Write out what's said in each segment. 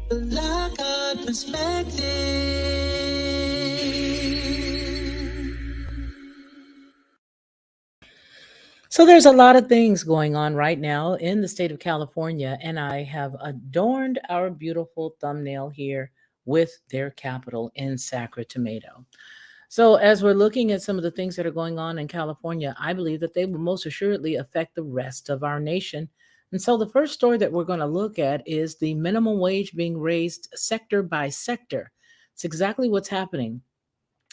The Lockhart Perspective. So there's a lot of things going on right now in the state of California, and I have adorned our beautiful thumbnail here with their capital in Sacramento. So as we're looking at some of the things that are going on in California, I believe that they will most assuredly affect the rest of our nation. And so the first story that we're going to look at is the minimum wage being raised sector by sector. It's exactly what's happening.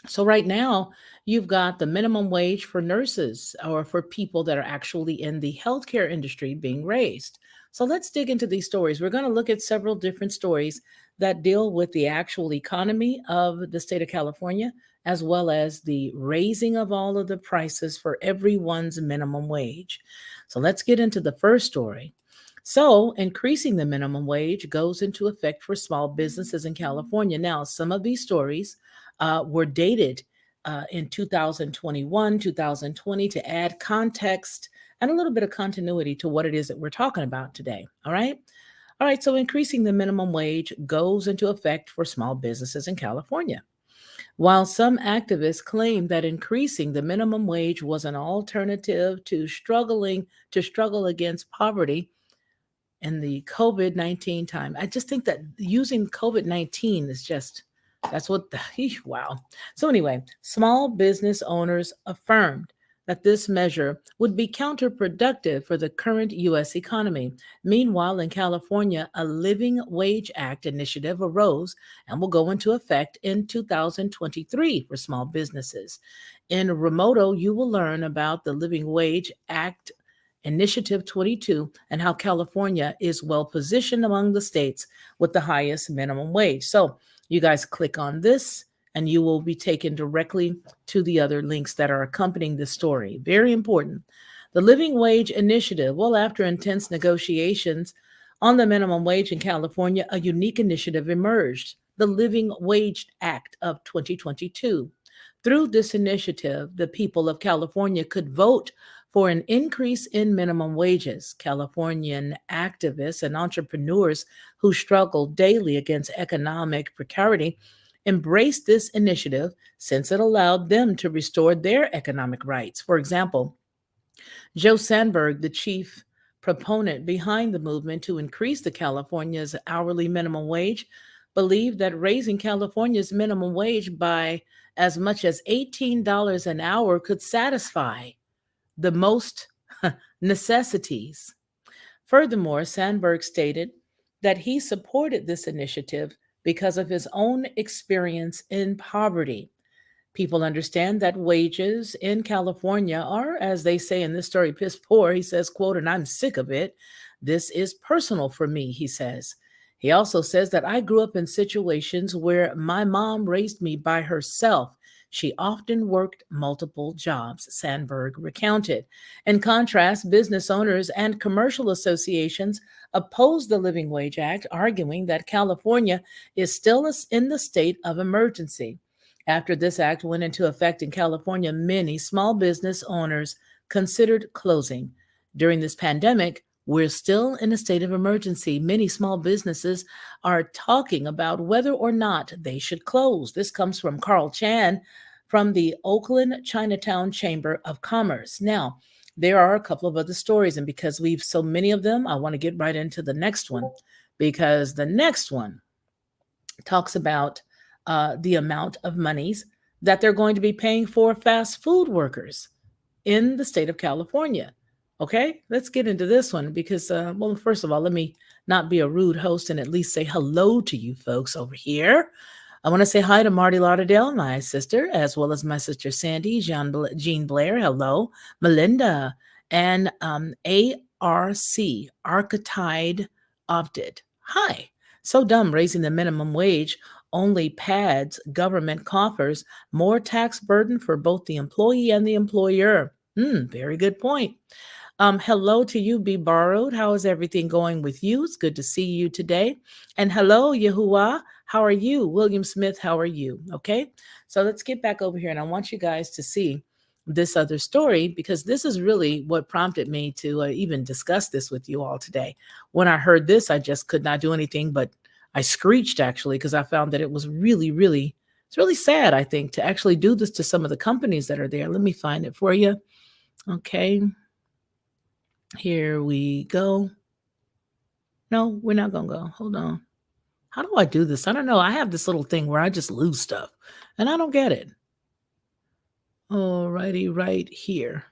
So right now, you've got the minimum wage for nurses or for people that are actually in the healthcare industry being raised. So let's dig into these stories. We're going to look at several different stories that deal with the actual economy of the state of California, as well as the raising of all of the prices for everyone's minimum wage. So let's get into the first story. So, increasing the minimum wage goes into effect for small businesses in California. Now, some of these stories were dated in 2021, 2020 to add context and a little bit of continuity to what it is that we're talking about today. All right. All right. So increasing the minimum wage goes into effect for small businesses in California. While some activists claim that increasing the minimum wage was an alternative to struggle against poverty in the COVID-19 time. I just think that using COVID-19 is just, that's what, wow. So, anyway, small business owners affirmed that this measure would be counterproductive for the current U.S. economy. Meanwhile, in California, a Living Wage Act initiative arose and will go into effect in 2023 for small businesses. In Remoto, you will learn about the Living Wage Act Initiative 22 and how California is well positioned among the states with the highest minimum wage. So, you guys click on this and you will be taken directly to the other links that are accompanying this story. Very important. The Living Wage Initiative, well, after intense negotiations on the minimum wage in California, a unique initiative emerged, the Living Wage Act of 2022. Through this initiative, the people of California could vote for an increase in minimum wages. Californian activists and entrepreneurs who struggle daily against economic precarity embraced this initiative since it allowed them to restore their economic rights. For example, Joe Sandberg, the chief proponent behind the movement to increase the California's hourly minimum wage, believed that raising California's minimum wage by as much as $18 an hour could satisfy the most necessities. Furthermore, Sandberg stated that he supported this initiative because of his own experience in poverty. People understand that wages in California are, as they say in this story, piss poor. He says, quote, and I'm sick of it. This is personal for me, he says. He also says that I grew up in situations where my mom raised me by herself. She often worked multiple jobs, Sandberg recounted. In contrast, business owners and commercial associations opposed the Living Wage Act, arguing that California is still in the state of emergency. After this act went into effect in California, many small business owners considered closing. During this pandemic, we're still in a state of emergency. Many small businesses are talking about whether or not they should close. This comes from Carl Chan from the Oakland Chinatown Chamber of Commerce. Now, there are a couple of other stories, and because we've so many of them, I want to get right into the next one because the next one talks about the amount of monies that they're going to be paying for fast food workers in the state of California. Okay, let's get into this one because, well, first of all, let me not be a rude host and at least say hello to you folks over here. I want to say hi to Marty Lauderdale, my sister, as well as my sister Sandy, Jean Blair, hello, Melinda, and ARC, Arcatide Opted. Hi. So dumb raising the minimum wage only pads government coffers, more tax burden for both the employee and the employer. Very good point. Hello to you, Be Borrowed. How is everything going with you? It's good to see you today. And hello, Yahuwah. How are you? William Smith, how are you? Okay, so let's get back over here. And I want you guys to see this other story because this is really what prompted me to even discuss this with you all today. When I heard this, I just could not do anything but I screeched actually because I found that it was really, really, it's really sad, I think, to actually do this to some of the companies that are there. Let me find it for you. Okay, here we go. No, we're not going to go. Hold on. How do I do this? I don't know. I have this little thing where I just lose stuff and I don't get it. Alrighty, right here.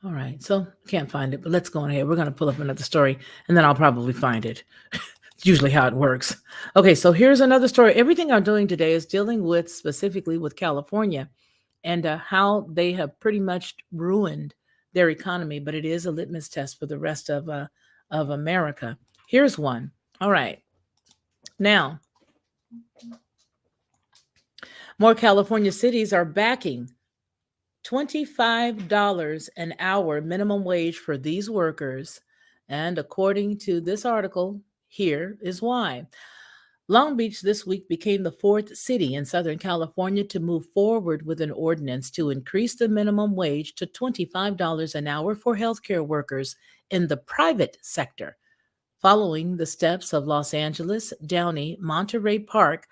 All right, so can't find it, but let's go on ahead. We're going to pull up another story and then I'll probably find it. It's usually how it works. Okay, so here's another story. Everything I'm doing today is dealing with specifically with California and how they have pretty much ruined their economy, but it is a litmus test for the rest of America. Here's one. All right. Now, more California cities are backing $25 an hour minimum wage for these workers. And according to this article, here is why. Long Beach this week became the fourth city in Southern California to move forward with an ordinance to increase the minimum wage to $25 an hour for healthcare workers in the private sector. Following the steps of Los Angeles, Downey, Monterey Park,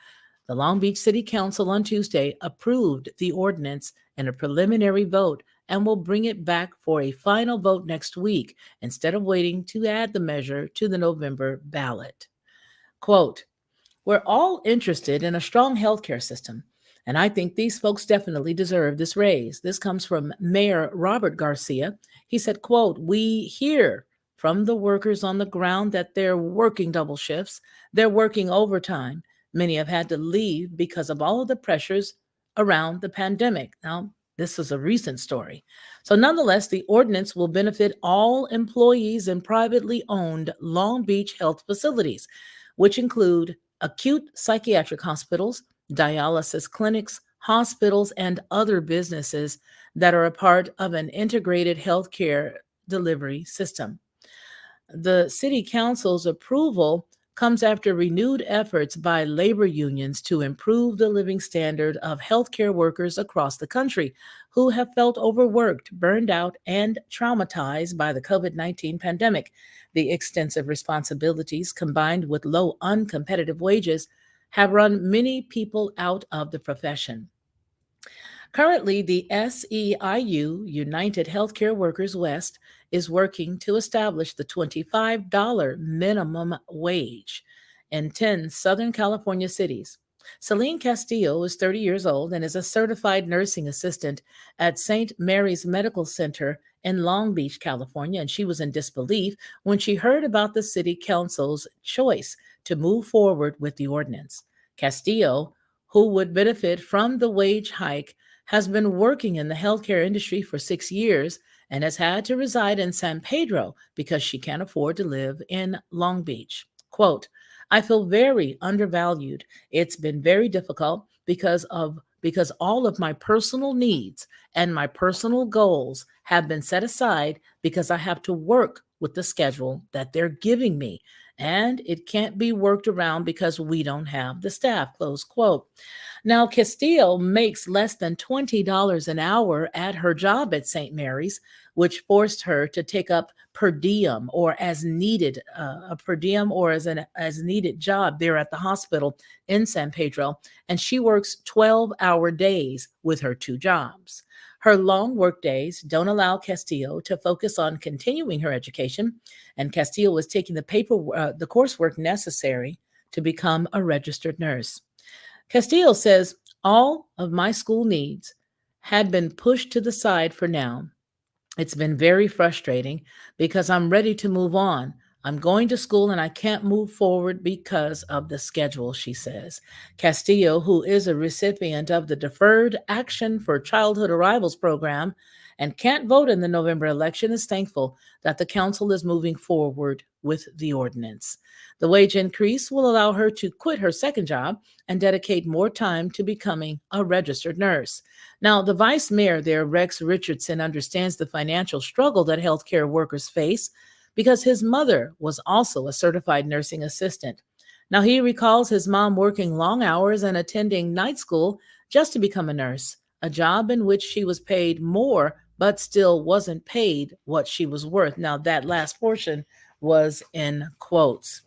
the Long Beach City Council on Tuesday approved the ordinance in a preliminary vote and will bring it back for a final vote next week instead of waiting to add the measure to the November ballot. Quote, we're all interested in a strong healthcare system, and I think these folks definitely deserve this raise. This comes from Mayor Robert Garcia. He said, quote, we hear from the workers on the ground that they're working double shifts, they're working overtime. Many have had to leave because of all of the pressures around the pandemic. Now, this is a recent story. So, nonetheless, the ordinance will benefit all employees in privately owned Long Beach health facilities, which include acute psychiatric hospitals, dialysis clinics, hospitals, and other businesses that are a part of an integrated healthcare delivery system. The city council's approval comes after renewed efforts by labor unions to improve the living standard of healthcare workers across the country who have felt overworked, burned out, and traumatized by the COVID-19 pandemic. The extensive responsibilities combined with low, uncompetitive wages have run many people out of the profession. Currently, the SEIU, United Healthcare Workers West, is working to establish the $25 minimum wage in 10 Southern California cities. Celine Castillo is 30 years old and is a certified nursing assistant at St. Mary's Medical Center in Long Beach, California, and she was in disbelief when she heard about the city council's choice to move forward with the ordinance. Castillo, who would benefit from the wage hike, has been working in the healthcare industry for 6 years and has had to reside in San Pedro because she can't afford to live in Long Beach. Quote, I feel very undervalued. It's been very difficult because all of my personal needs and my personal goals have been set aside because I have to work with the schedule that they're giving me. And it can't be worked around because we don't have the staff, close quote. Now, Castile makes less than $20 an hour at her job at St. Mary's, which forced her to take up per diem or as needed, a per diem or as an as needed job there at the hospital in San Pedro. And she works 12-hour days with her two jobs. Her long work days don't allow Castillo to focus on continuing her education, and Castillo was taking the coursework necessary to become a registered nurse. Castillo says all of my school needs had been pushed to the side for now. It's been very frustrating because I'm ready to move on. I'm going to school and I can't move forward because of the schedule, she says. Castillo, who is a recipient of the Deferred Action for Childhood Arrivals program and can't vote in the November election, is thankful that the council is moving forward with the ordinance. The wage increase will allow her to quit her second job and dedicate more time to becoming a registered nurse. Now, the vice mayor there, Rex Richardson, understands the financial struggle that healthcare workers face because his mother was also a certified nursing assistant. Now, he recalls his mom working long hours and attending night school just to become a nurse, a job in which she was paid more but still wasn't paid what she was worth. Now, that last portion was in quotes.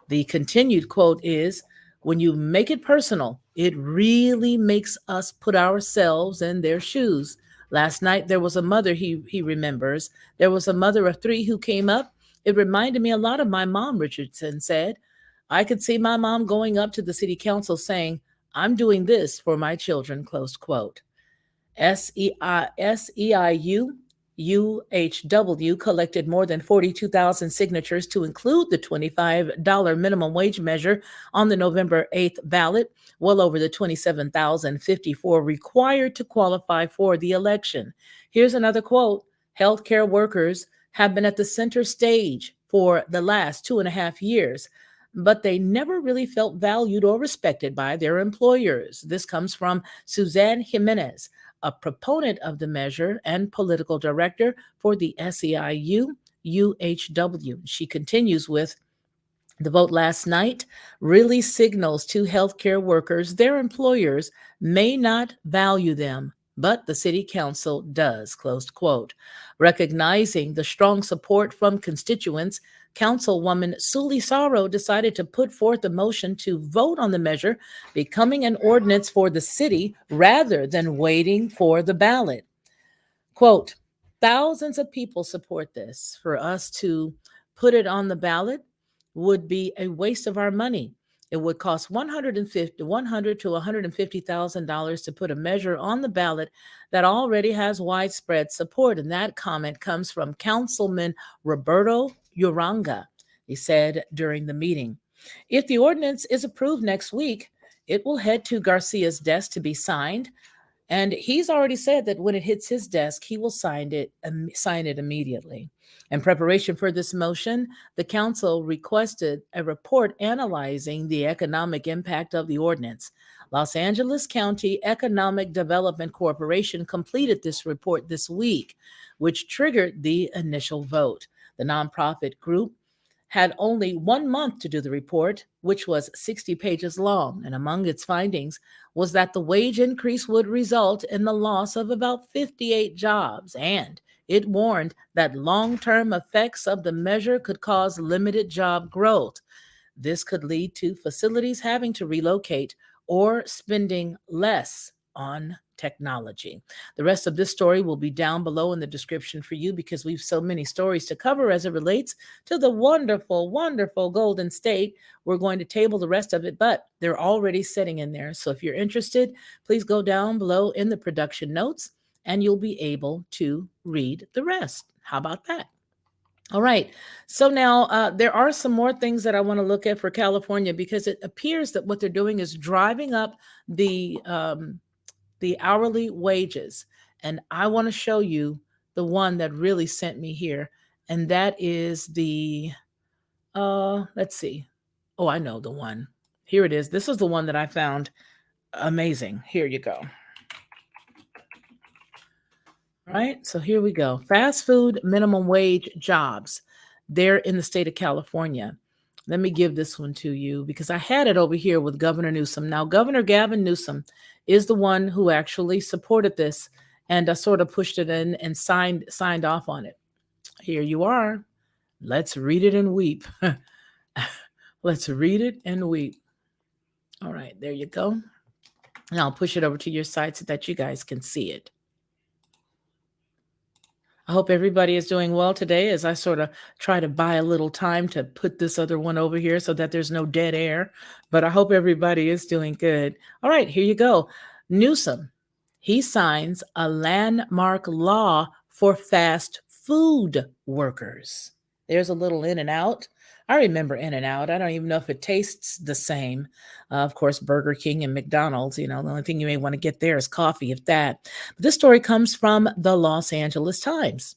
The continued quote is, when you make it personal, it really makes us put ourselves in their shoes. Last night, there was a mother, he remembers. There was a mother of three who came up. It reminded me a lot of my mom, Richardson said. I could see my mom going up to the city council saying, I'm doing this for my children, close quote. SEIU UHW collected more than 42,000 signatures to include the $25 minimum wage measure on the November 8th ballot, well over the 27,054 required to qualify for the election. Here's another quote. Healthcare workers have been at the center stage for the last 2.5 years, but they never really felt valued or respected by their employers. This comes from Suzanne Jimenez, a proponent of the measure and political director for the SEIU UHW. She continues with, the vote last night really signals to healthcare workers their employers may not value them, but the city council does, closed quote. Recognizing the strong support from constituents, Councilwoman Suli Sorrow decided to put forth a motion to vote on the measure becoming an ordinance for the city rather than waiting for the ballot. Quote, thousands of people support this. For us to put it on the ballot would be a waste of our money. It would cost 100 to $150,000 to put a measure on the ballot that already has widespread support. And that comment comes from Councilman Roberto Uranga. He said during the meeting, if the ordinance is approved next week, it will head to Garcia's desk to be signed. And he's already said that when it hits his desk, he will sign it immediately. In preparation for this motion, the council requested a report analyzing the economic impact of the ordinance. Los Angeles County Economic Development Corporation completed this report this week, which triggered the initial vote. The nonprofit group had only 1 month to do the report, which was 60 pages long, and among its findings was that the wage increase would result in the loss of about 58 jobs, and it warned that long-term effects of the measure could cause limited job growth. This could lead to facilities having to relocate or spending less on technology. The rest of this story will be down below in the description for you because we've so many stories to cover as it relates to the wonderful, wonderful Golden State. We're going to table the rest of it, but they're already sitting in there. So if you're interested, please go down below in the production notes and you'll be able to read the rest. How about that? All right. So now there are some more things that I want to look at for California because it appears that what they're doing is driving up the hourly wages. And I want to show you the one that really sent me here. And that is the, let's see. Oh, I know the one. Here it is. This is the one that I found amazing. Here you go. All right. So here we go. Fast food minimum wage jobs. They're in the state of California. Let me give this one to you because I had it over here with Governor Newsom. Now, Governor Gavin Newsom is the one who actually supported this and sort of pushed it in and signed off on it. Here you are. Let's read it and weep. Let's read it and weep. All right, there you go. And I'll push it over to your side so that you guys can see it. I hope everybody is doing well today as I sort of try to buy a little time to put this other one over here so that there's no dead air. But I hope everybody is doing good. All right, here you go. Newsom, he signs a landmark law for fast food workers. There's a little In and Out. I remember In and Out. I don't even know if it tastes the same. Of course, Burger King and McDonald's, the only thing you may want to get there is coffee, if that. But this story comes from the Los Angeles Times.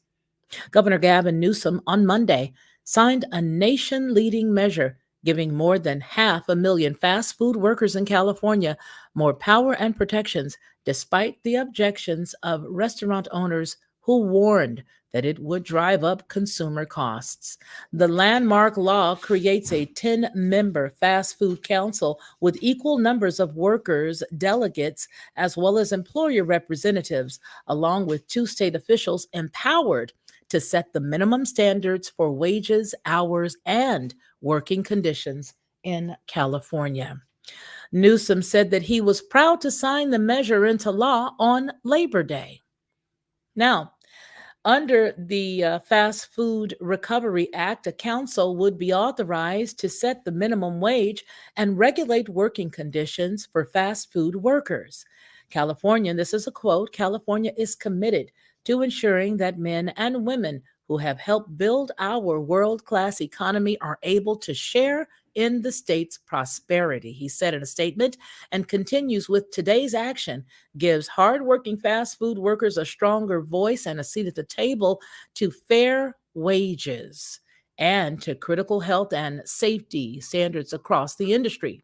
Governor Gavin Newsom on Monday signed a nation-leading measure giving more than 500,000 fast food workers in California more power and protections, despite the objections of restaurant owners who warned that it would drive up consumer costs. The landmark law creates a 10-member fast food council with equal numbers of workers, delegates, as well as employer representatives, along with 2 state officials empowered to set the minimum standards for wages, hours, and working conditions in California. Newsom said that he was proud to sign the measure into law on Labor Day. Now, under the Fast Food Recovery Act, a council would be authorized to set the minimum wage and regulate working conditions for fast food workers. California, this is a quote, California is committed to ensuring that men and women who have helped build our world class economy are able to share in the state's prosperity, he said in a statement, and continues with today's action gives hardworking fast food workers a stronger voice and a seat at the table to fair wages and to critical health and safety standards across the industry.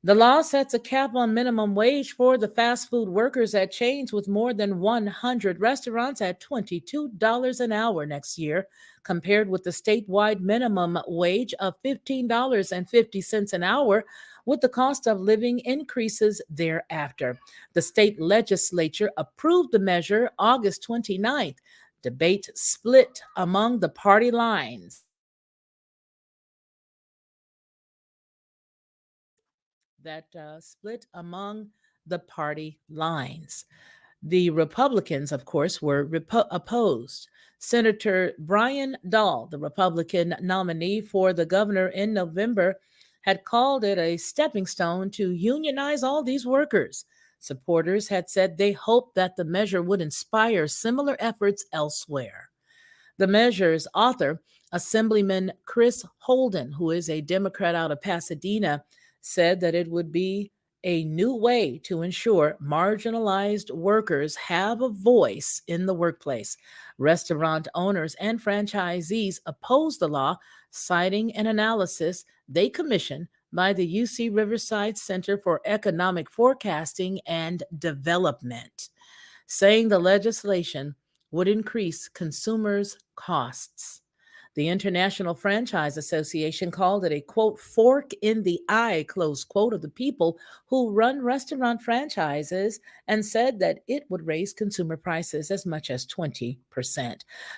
The law sets a cap on minimum wage for the fast food workers at chains with more than 100 restaurants at $22 an hour next year, compared with the statewide minimum wage of $15.50 an hour, with the cost of living increases thereafter. The state legislature approved the measure August 29th. Debate split among the party lines. That split among the party lines. The Republicans, of course, were opposed. Senator Brian Dahl, the Republican nominee for the governor in November, had called it a stepping stone to unionize all these workers. Supporters had said they hoped that the measure would inspire similar efforts elsewhere. The measure's author, Assemblyman Chris Holden, who is a Democrat out of Pasadena, said that it would be a new way to ensure marginalized workers have a voice in the workplace. Restaurant owners and franchisees opposed the law, citing an analysis they commissioned by the UC Riverside Center for Economic Forecasting and Development, saying the legislation would increase consumers' costs. The International Franchise Association called it a quote, fork in the eye, close quote, of the people who run restaurant franchises and said that it would raise consumer prices as much as 20%.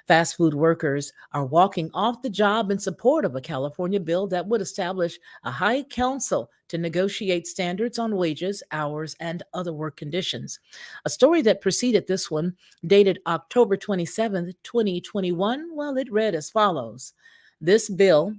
Fast food workers are walking off the job in support of a California bill that would establish a high council to negotiate standards on wages, hours, and other work conditions. A story that preceded this one, dated October 27th, 2021, well, it read as follows. This bill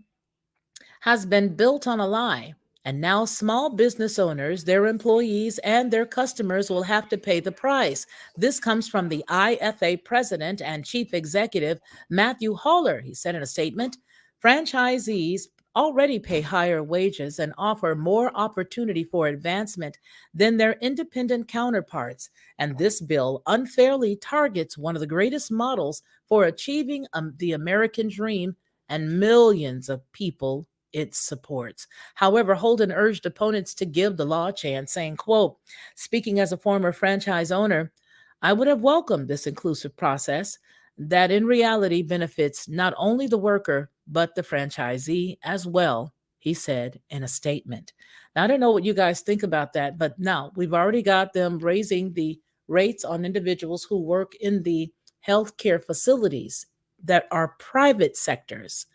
has been built on a lie, and now small business owners, their employees, and their customers will have to pay the price. This comes from the IFA president and chief executive, Matthew Haller. He said in a statement, franchisees already pay higher wages and offer more opportunity for advancement than their independent counterparts. And this bill unfairly targets one of the greatest models for achieving the American dream and millions of people it supports. However, Holden urged opponents to give the law a chance, saying, quote, speaking as a former franchise owner, I would have welcomed this inclusive process that in reality benefits not only the worker, but the franchisee as well, he said in a statement. Now, I don't know what you guys think about that, but now we've already got them raising the rates on individuals who work in the healthcare facilities that are private sectors.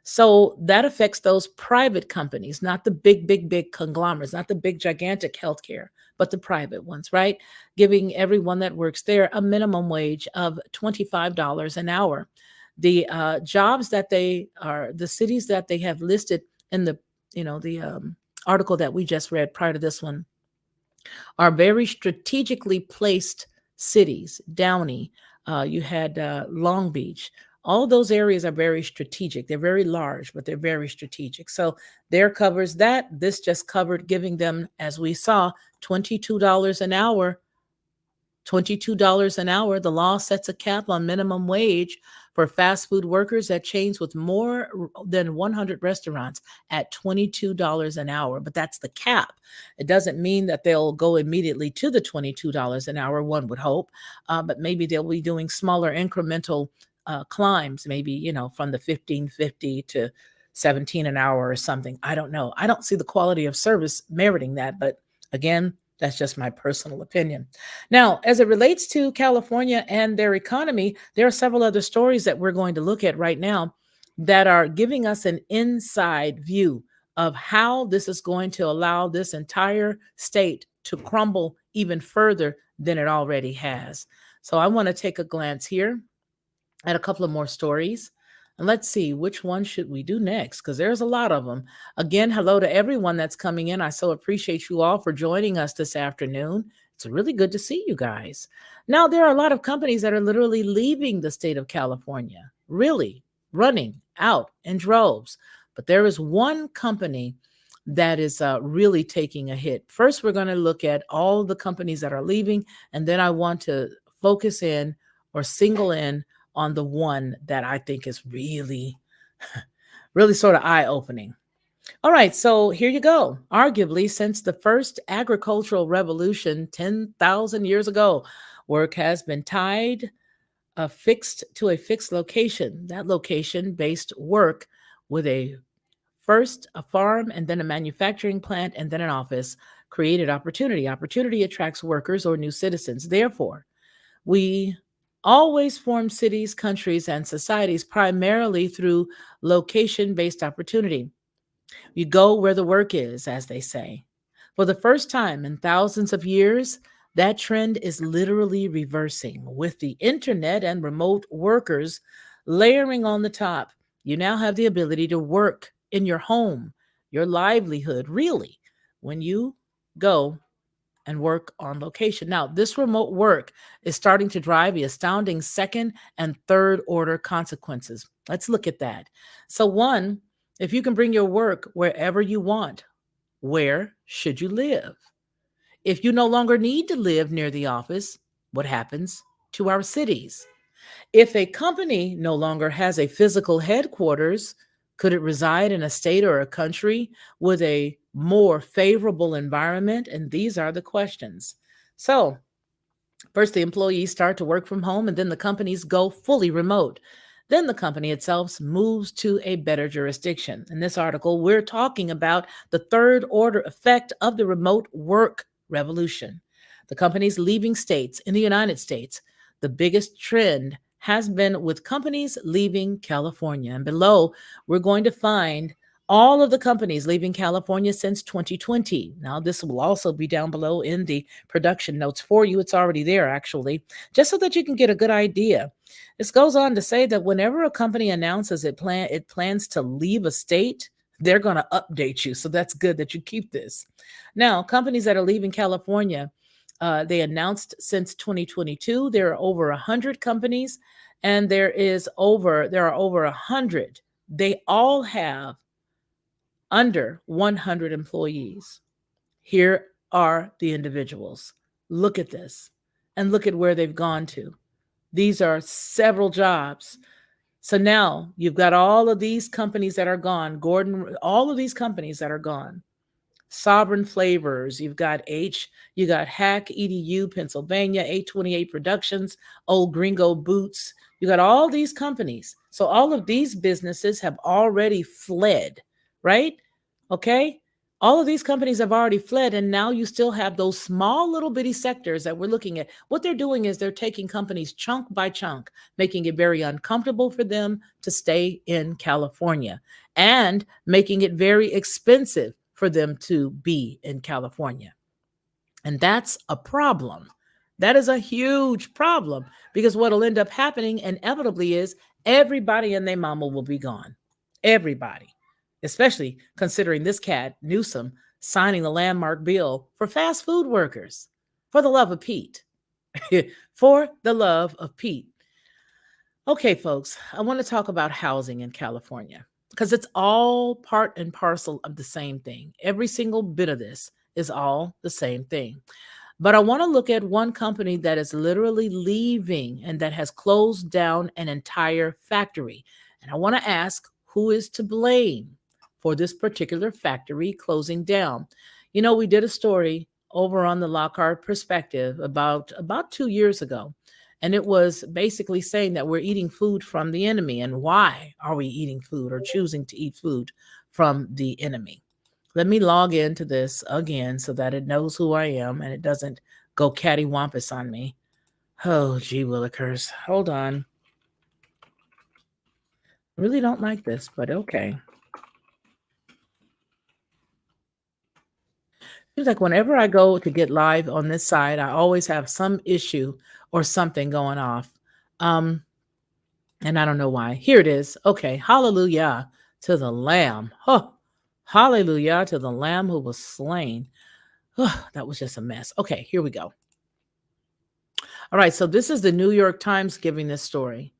So that affects those private companies, not the big conglomerates, not the big, gigantic healthcare, but the private ones, right? Giving everyone that works there a minimum wage of $25 an hour. The jobs that they are, the cities that they have listed in the article that we just read prior to this one are very strategically placed cities. Downey, you had Long Beach. All those areas are very strategic. They're very large, but they're very strategic. So there covers that. This just covered giving them, as we saw, $22 an hour. $22 an hour. The law sets a cap on minimum wage for fast food workers at chains with more than 100 restaurants at $22 an hour. But that's the cap. It doesn't mean that they'll go immediately to the $22 an hour, one would hope, but maybe they'll be doing smaller incremental climbs, maybe, from the 15.50 to 17 an hour or something. I don't know. I don't see the quality of service meriting that. But again, That's just my personal opinion. Now, as it relates to California and their economy, there are several other stories that we're going to look at right now that are giving us an inside view of how this is going to allow this entire state to crumble even further than it already has. So I want to take a glance here at a couple of more stories. And let's see, which one should we do next? Because there's a lot of them. Again, hello to everyone that's coming in. I so appreciate you all for joining us this afternoon. It's really good to see you guys. Now, there are a lot of companies that are literally leaving the state of California, really running out in droves. But there is one company that is really taking a hit. First, we're going to look at all the companies that are leaving, and then I want to focus in or single in on the one that I think is really, really sort of eye opening. All right, so here you go. Arguably, since the first agricultural revolution 10,000 years ago, work has been tied fixed to a fixed location. That location based work with a first a farm and then a manufacturing plant and then an office created opportunity. Opportunity attracts workers or new citizens. Therefore, we always form cities, countries, and societies primarily through location based opportunity. You go where the work is, as they say. For the first time in thousands of years, that trend is literally reversing with the internet and remote workers layering on the top. You now have the ability to work in your home, your livelihood, really, when you go and work on location. Now, this remote work is starting to drive the astounding second and third order consequences. Let's look at that. So, one, if you can bring your work wherever you want, where should you live? If you no longer need to live near the office, what happens to our cities? If a company no longer has a physical headquarters, could it reside in a state or a country with a more favorable environment? And these are the questions. So, first, the employees start to work from home, and then the companies go fully remote. Then the company itself moves to a better jurisdiction. In this article, we're talking about the third order effect of the remote work revolution. The companies leaving states in the United States. The biggest trend has been with companies leaving California. And below, we're going to find all of the companies leaving California since 2020. Now, this will also be down below in the production notes for you. It's already there, actually, just so that you can get a good idea. This goes on to say that whenever a company announces it plans to leave a state, they're going to update you. So that's good that you keep this. Now, companies that are leaving California, they announced since 2022, there are over 100 companies, and there are over 100. They all have under 100 employees. Here are the individuals. Look at this and look at where they've gone to. These are several jobs. So now you've got all of these companies that are gone. Gordon, all of these companies that are gone. Sovereign Flavors, you got Hack EDU, Pennsylvania, 828 Productions, Old Gringo Boots. You got all these companies. So all of these businesses have already fled, right? Okay? All of these companies have already fled, and now you still have those small little bitty sectors that we're looking at. What they're doing is they're taking companies chunk by chunk, making it very uncomfortable for them to stay in California and making it very expensive for them to be in California. And that's a problem. That is a huge problem because what will end up happening inevitably is everybody and their mama will be gone. Everybody, especially considering this cat, Newsom, signing the landmark bill for fast food workers. For the love of Pete. For the love of Pete. Okay, folks, I want to talk about housing in California because it's all part and parcel of the same thing. Every single bit of this is all the same thing. But I want to look at one company that is literally leaving and that has closed down an entire factory. And I want to ask who is to blame for this particular factory closing down. You know, we did a story over on the Lockhart Perspective about 2 years ago. And it was basically saying that we're eating food from the enemy. And why are we eating food or choosing to eat food from the enemy? Let me log into this again so that it knows who I am and it doesn't go cattywampus on me. Oh, gee willikers. Hold on. Really don't like this, but okay. Seems like whenever I go to get live on this side, I always have some issue or something going off. Um, and I don't know why. Here it is. Okay. Hallelujah to the Lamb. Oh, hallelujah to the Lamb who was slain. Oh, that was just a mess. Okay, here we go. All right. So this is the New York Times giving this story.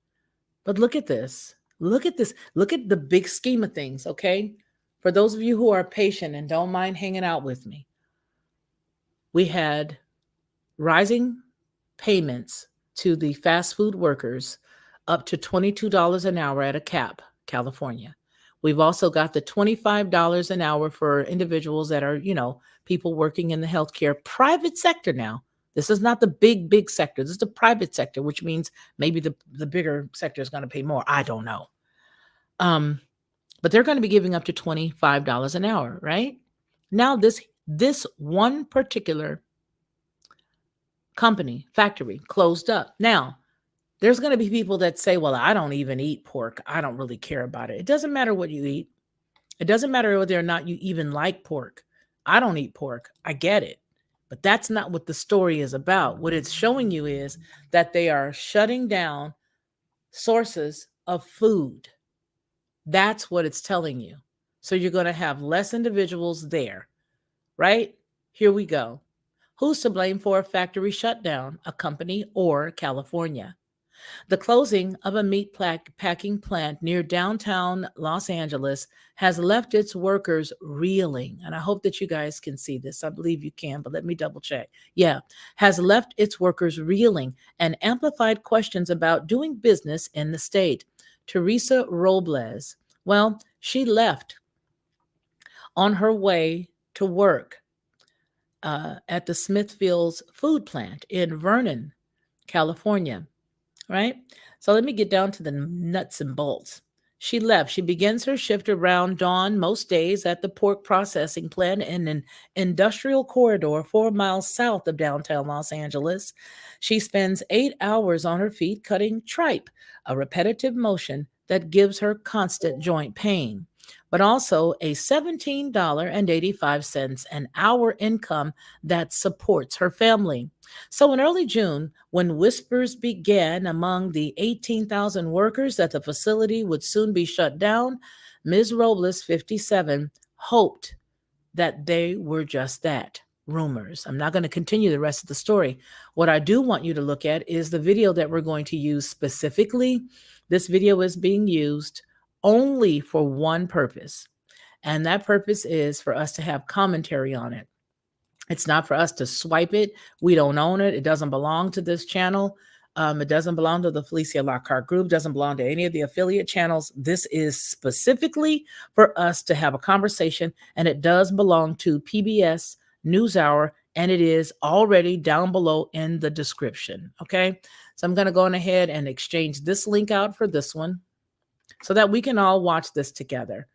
But look at this. Look at this. Look at the big scheme of things. Okay. For those of you who are patient and don't mind hanging out with me, we had rising payments to the fast food workers up to $22 an hour at a cap, California. We've also got the $25 an hour for individuals that are, people working in the healthcare private sector now. This is not the big sector. This is the private sector, which means maybe the bigger sector is going to pay more. I don't know. But they're going to be giving up to $25 an hour, right? Now this one particular company, factory closed up. Now, there's going to be people that say, well, I don't even eat pork. I don't really care about it. It doesn't matter what you eat. It doesn't matter whether or not you even like pork. I don't eat pork. I get it. But that's not what the story is about. What it's showing you is that they are shutting down sources of food. That's what it's telling you. So you're going to have less individuals there, right? Here we go. Who's to blame for a factory shutdown, a company or California? The closing of a meat packing plant near downtown Los Angeles has left its workers reeling. And I hope that you guys can see this. I believe you can, but let me double check. Yeah, has left its workers reeling and amplified questions about doing business in the state. Teresa Robles, well, she left on her way to work at the Smithfield's food plant in Vernon, California, right? So let me get down to the nuts and bolts. She left. She begins her shift around dawn most days at the pork processing plant in an industrial corridor 4 miles south of downtown Los Angeles. She spends 8 hours on her feet cutting tripe, a repetitive motion that gives her constant joint pain, but also a $17.85 an hour income that supports her family. So in early June, when whispers began among the 18,000 workers that the facility would soon be shut down, Ms. Robles, 57, hoped that they were just that, rumors. I'm not going to continue the rest of the story. What I do want you to look at is the video that we're going to use specifically. This video is being used only for one purpose, and that purpose is for us to have commentary on it. It's not for us to swipe it. We don't own it. It doesn't belong to this channel. It doesn't belong to the Felicia Lockhart group. Doesn't belong to any of the affiliate channels. This is specifically for us to have a conversation, and it does belong to PBS NewsHour, and it is already down below in the description. Okay, so I'm going to go on ahead and exchange this link out for this one, so that we can all watch this together.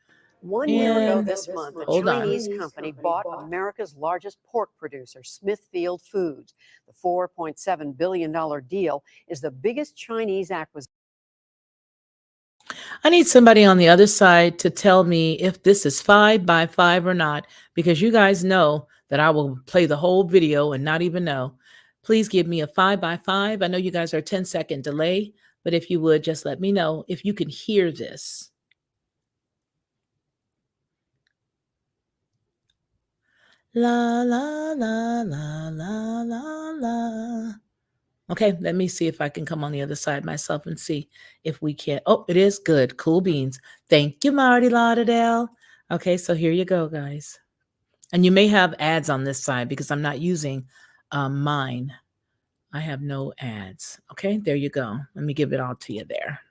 1 year ago this month, a Chinese company bought America's largest pork producer, Smithfield Foods. The $4.7 billion deal is the biggest Chinese acquisition. I need somebody on the other side to tell me if this is 5 by 5 or not, because you guys know that I will play the whole video and not even know. Please give me a 5 by 5. I know you guys are a 10-second delay, but if you would, just let me know if you can hear this. La, la, la, la, la, la, la. Okay, let me see if I can come on the other side myself and see if we can. Oh, it is good. Cool beans. Thank you, Marty Lauderdale. Okay, so here you go, guys. And you may have ads on this side because I'm not using mine. I have no ads. Okay, there you go. Let me give it all to you there.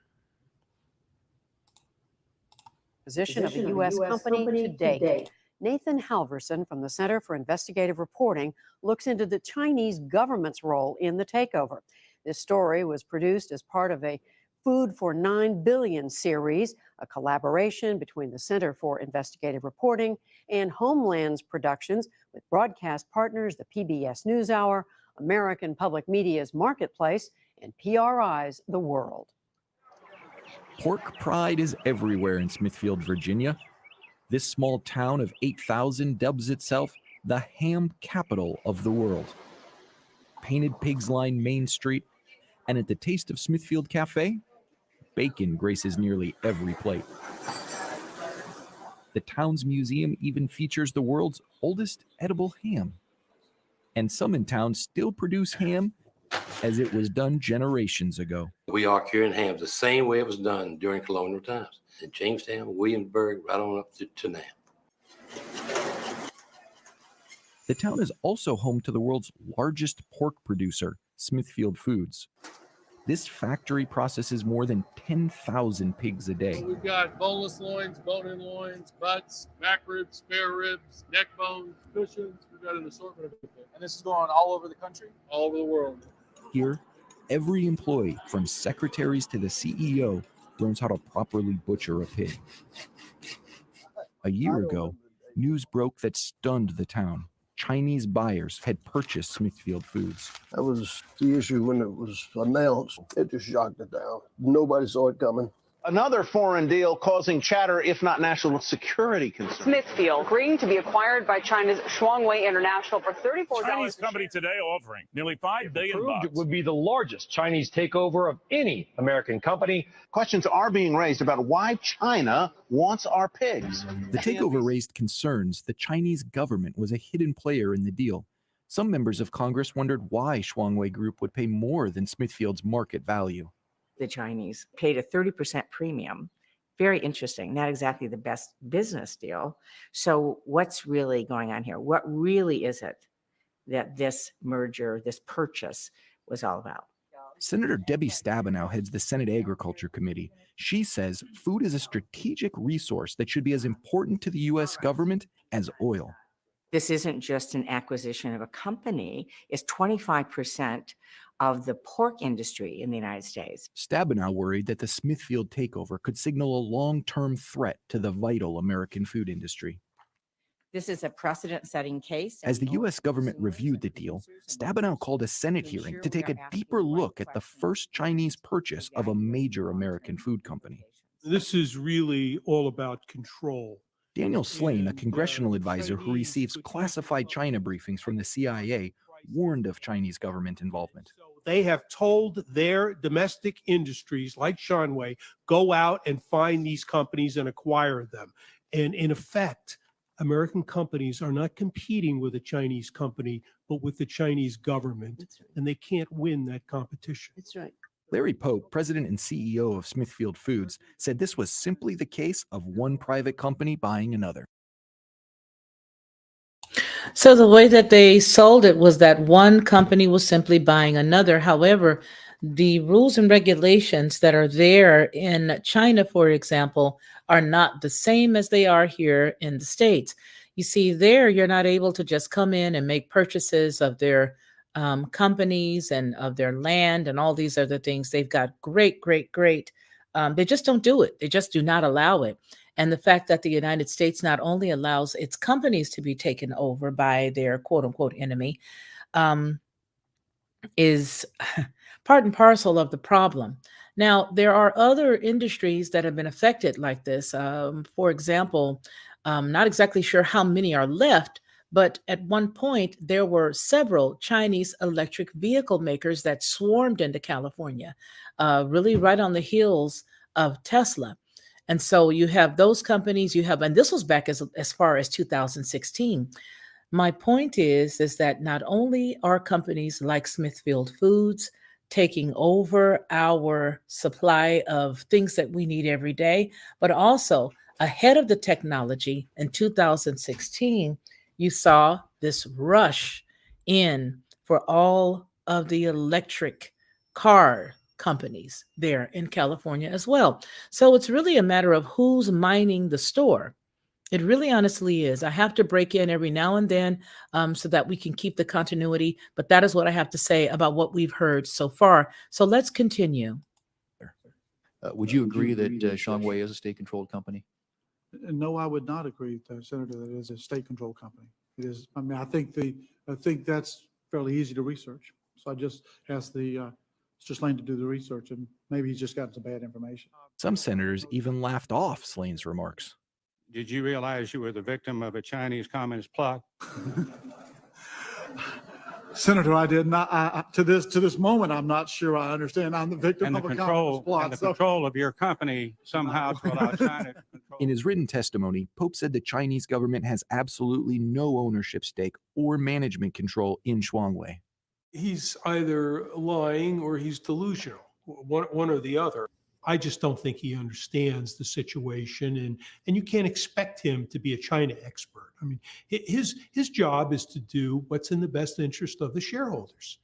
Position of a U.S. company to date. Nathan Halverson from the Center for Investigative Reporting looks into the Chinese government's role in the takeover. This story was produced as part of a Food for 9 Billion series, a collaboration between the Center for Investigative Reporting and Homeland's Productions with broadcast partners the PBS NewsHour, American Public Media's Marketplace, and PRI's The World. Pork pride is everywhere in Smithfield, Virginia. This small town of 8,000 dubs itself the ham capital of the world. Painted pigs line Main Street, and at the Taste of Smithfield Cafe, bacon graces nearly every plate. The town's museum even features the world's oldest edible ham. And some in town still produce ham as it was done generations ago. We are curing hams the same way it was done during colonial times. In Jamestown, Williamsburg, right on up to now. The town is also home to the world's largest pork producer, Smithfield Foods. This factory processes more than 10,000 pigs a day. We've got boneless loins, bone-in loins, butts, back ribs, spare ribs, neck bones, cushions. We've got an assortment of everything. And this is going all over the country? All over the world. Here, every employee, from secretaries to the CEO, learns how to properly butcher a pig. A year ago, news broke that stunned the town. Chinese buyers had purchased Smithfield Foods. That was the issue when it was announced. It just shocked it down. Nobody saw it coming. Another foreign deal causing chatter, if not national security concerns. Smithfield agreeing to be acquired by China's Shuangwei International for $34. Chinese company today offering nearly $5 billion. It would be the largest Chinese takeover of any American company. Questions are being raised about why China wants our pigs. The takeover raised concerns the Chinese government was a hidden player in the deal. Some members of Congress wondered why Shuangwei Group would pay more than Smithfield's market value. The Chinese paid a 30% premium. Very interesting. Not exactly the best business deal. So what's really going on here? What really is it that this merger, this purchase was all about? Senator Debbie Stabenow heads the Senate Agriculture Committee. She says food is a strategic resource that should be as important to the U.S. government as oil. This isn't just an acquisition of a company. It's 25% of the pork industry in the United States. Stabenow worried that the Smithfield takeover could signal a long-term threat to the vital American food industry. This is a precedent-setting case. As the U.S. government reviewed the deal, Stabenow called a Senate hearing to take a deeper look at the first Chinese purchase of a major American food company. This is really all about control. Daniel Slane, a congressional advisor who receives classified China briefings from the CIA, warned of Chinese government involvement. They have told their domestic industries like Shuangwei, go out and find these companies and acquire them. And in effect, American companies are not competing with a Chinese company, but with the Chinese government. Right. And they can't win that competition. That's right. Larry Pope, president and CEO of Smithfield Foods, said this was simply the case of one private company buying another. So the way that they sold it was that one company was simply buying another. However, the rules and regulations that are there in China, for example, are not the same as they are here in the States. You see, there you're not able to just come in and make purchases of their companies and of their land and all these other things. They've got great. They just don't do it. They just do not allow it. And the fact that the United States not only allows its companies to be taken over by their quote unquote enemy is part and parcel of the problem. Now, there are other industries that have been affected like this. For example, not exactly sure how many are left, but at one point, there were several Chinese electric vehicle makers that swarmed into California, really right on the heels of Tesla. And so you have those companies, and this was back as far as 2016. My point is that not only are companies like Smithfield Foods taking over our supply of things that we need every day, but also ahead of the technology in 2016, you saw this rush in for all of the electric car companies there in California as well. So it's really a matter of who's mining the store. It really honestly is. I have to break in every now and then so that we can keep the continuity. But that is what I have to say about what we've heard so far. So let's continue. Would you agree that Shuanghui is a state-controlled company? No, I would not agree, Senator, that it is a state-controlled company. It is. I mean, I think that's fairly easy to research. So I just asked Mr. Slane to do the research, and maybe he's just gotten some bad information. Some senators even laughed off Slane's remarks. Did you realize you were the victim of a Chinese communist plot? Senator, I did not. To this moment, I'm not sure I understand. I'm the victim of a communist plot. And the control of your company somehow to allow China to control. In his written testimony, Pope said the Chinese government has absolutely no ownership stake or management control in Shuanghui. He's either lying or he's delusional, one or the other. I just don't think he understands the situation, and you can't expect him to be a China expert. I mean, his job is to do what's in the best interest of the shareholders.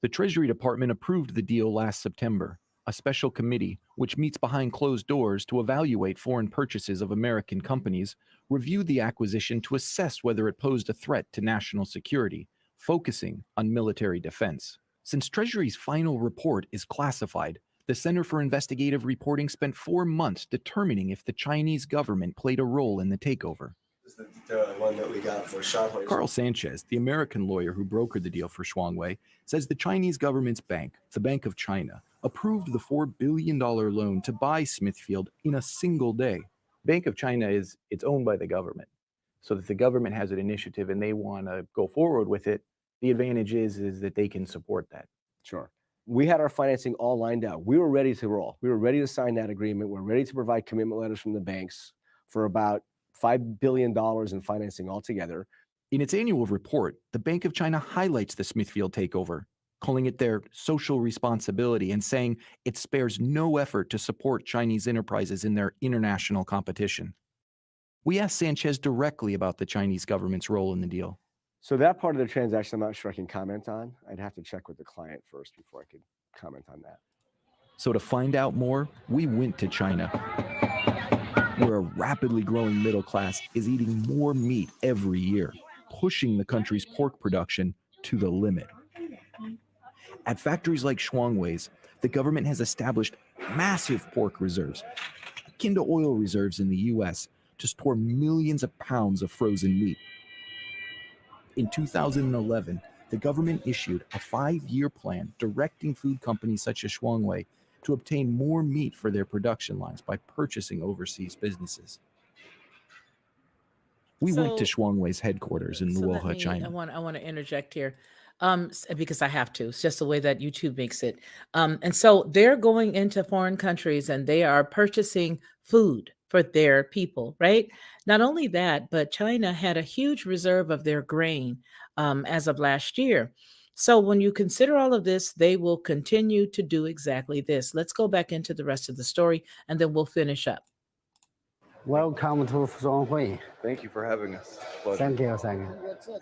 The Treasury Department approved the deal last September. A special committee, which meets behind closed doors to evaluate foreign purchases of American companies, reviewed the acquisition to assess whether it posed a threat to national security, focusing on military defense. Since Treasury's final report is classified, the Center for Investigative Reporting spent 4 months determining if the Chinese government played a role in the takeover. The one that we got for Shuanghui. Carl Sanchez, the American lawyer who brokered the deal for Shuanghui, says the Chinese government's bank, the Bank of China, approved the $4 billion loan to buy Smithfield in a single day. Bank of China it's owned by the government. So that the government has an initiative and they want to go forward with it, the advantage is that they can support that. Sure. We had our financing all lined out. We were ready to roll. We were ready to sign that agreement. We're ready to provide commitment letters from the banks for about $5 billion in financing altogether. In its annual report, the Bank of China highlights the Smithfield takeover, calling it their social responsibility and saying it spares no effort to support Chinese enterprises in their international competition. We asked Sanchez directly about the Chinese government's role in the deal. So that part of the transaction, I'm not sure I can comment on. I'd have to check with the client first before I could comment on that. So to find out more, we went to China, where a rapidly growing middle class is eating more meat every year, pushing the country's pork production to the limit. At factories like Shuanghui's, the government has established massive pork reserves, akin to oil reserves in the U.S., to store millions of pounds of frozen meat. In 2011, the government issued a 5-year plan directing food companies such as Shuanghui to obtain more meat for their production lines by purchasing overseas businesses. We went to Shuanghui's headquarters in Luohe, China. I want to interject here because I have to. It's just the way that YouTube makes it. And so they're going into foreign countries and they are purchasing food for their people, right? Not only that, but China had a huge reserve of their grain as of last year. So when you consider all of this, they will continue to do exactly this. Let's go back into the rest of the story and then we'll finish up. Welcome to Shuanghui. Thank you for having us. Thank you, thank you.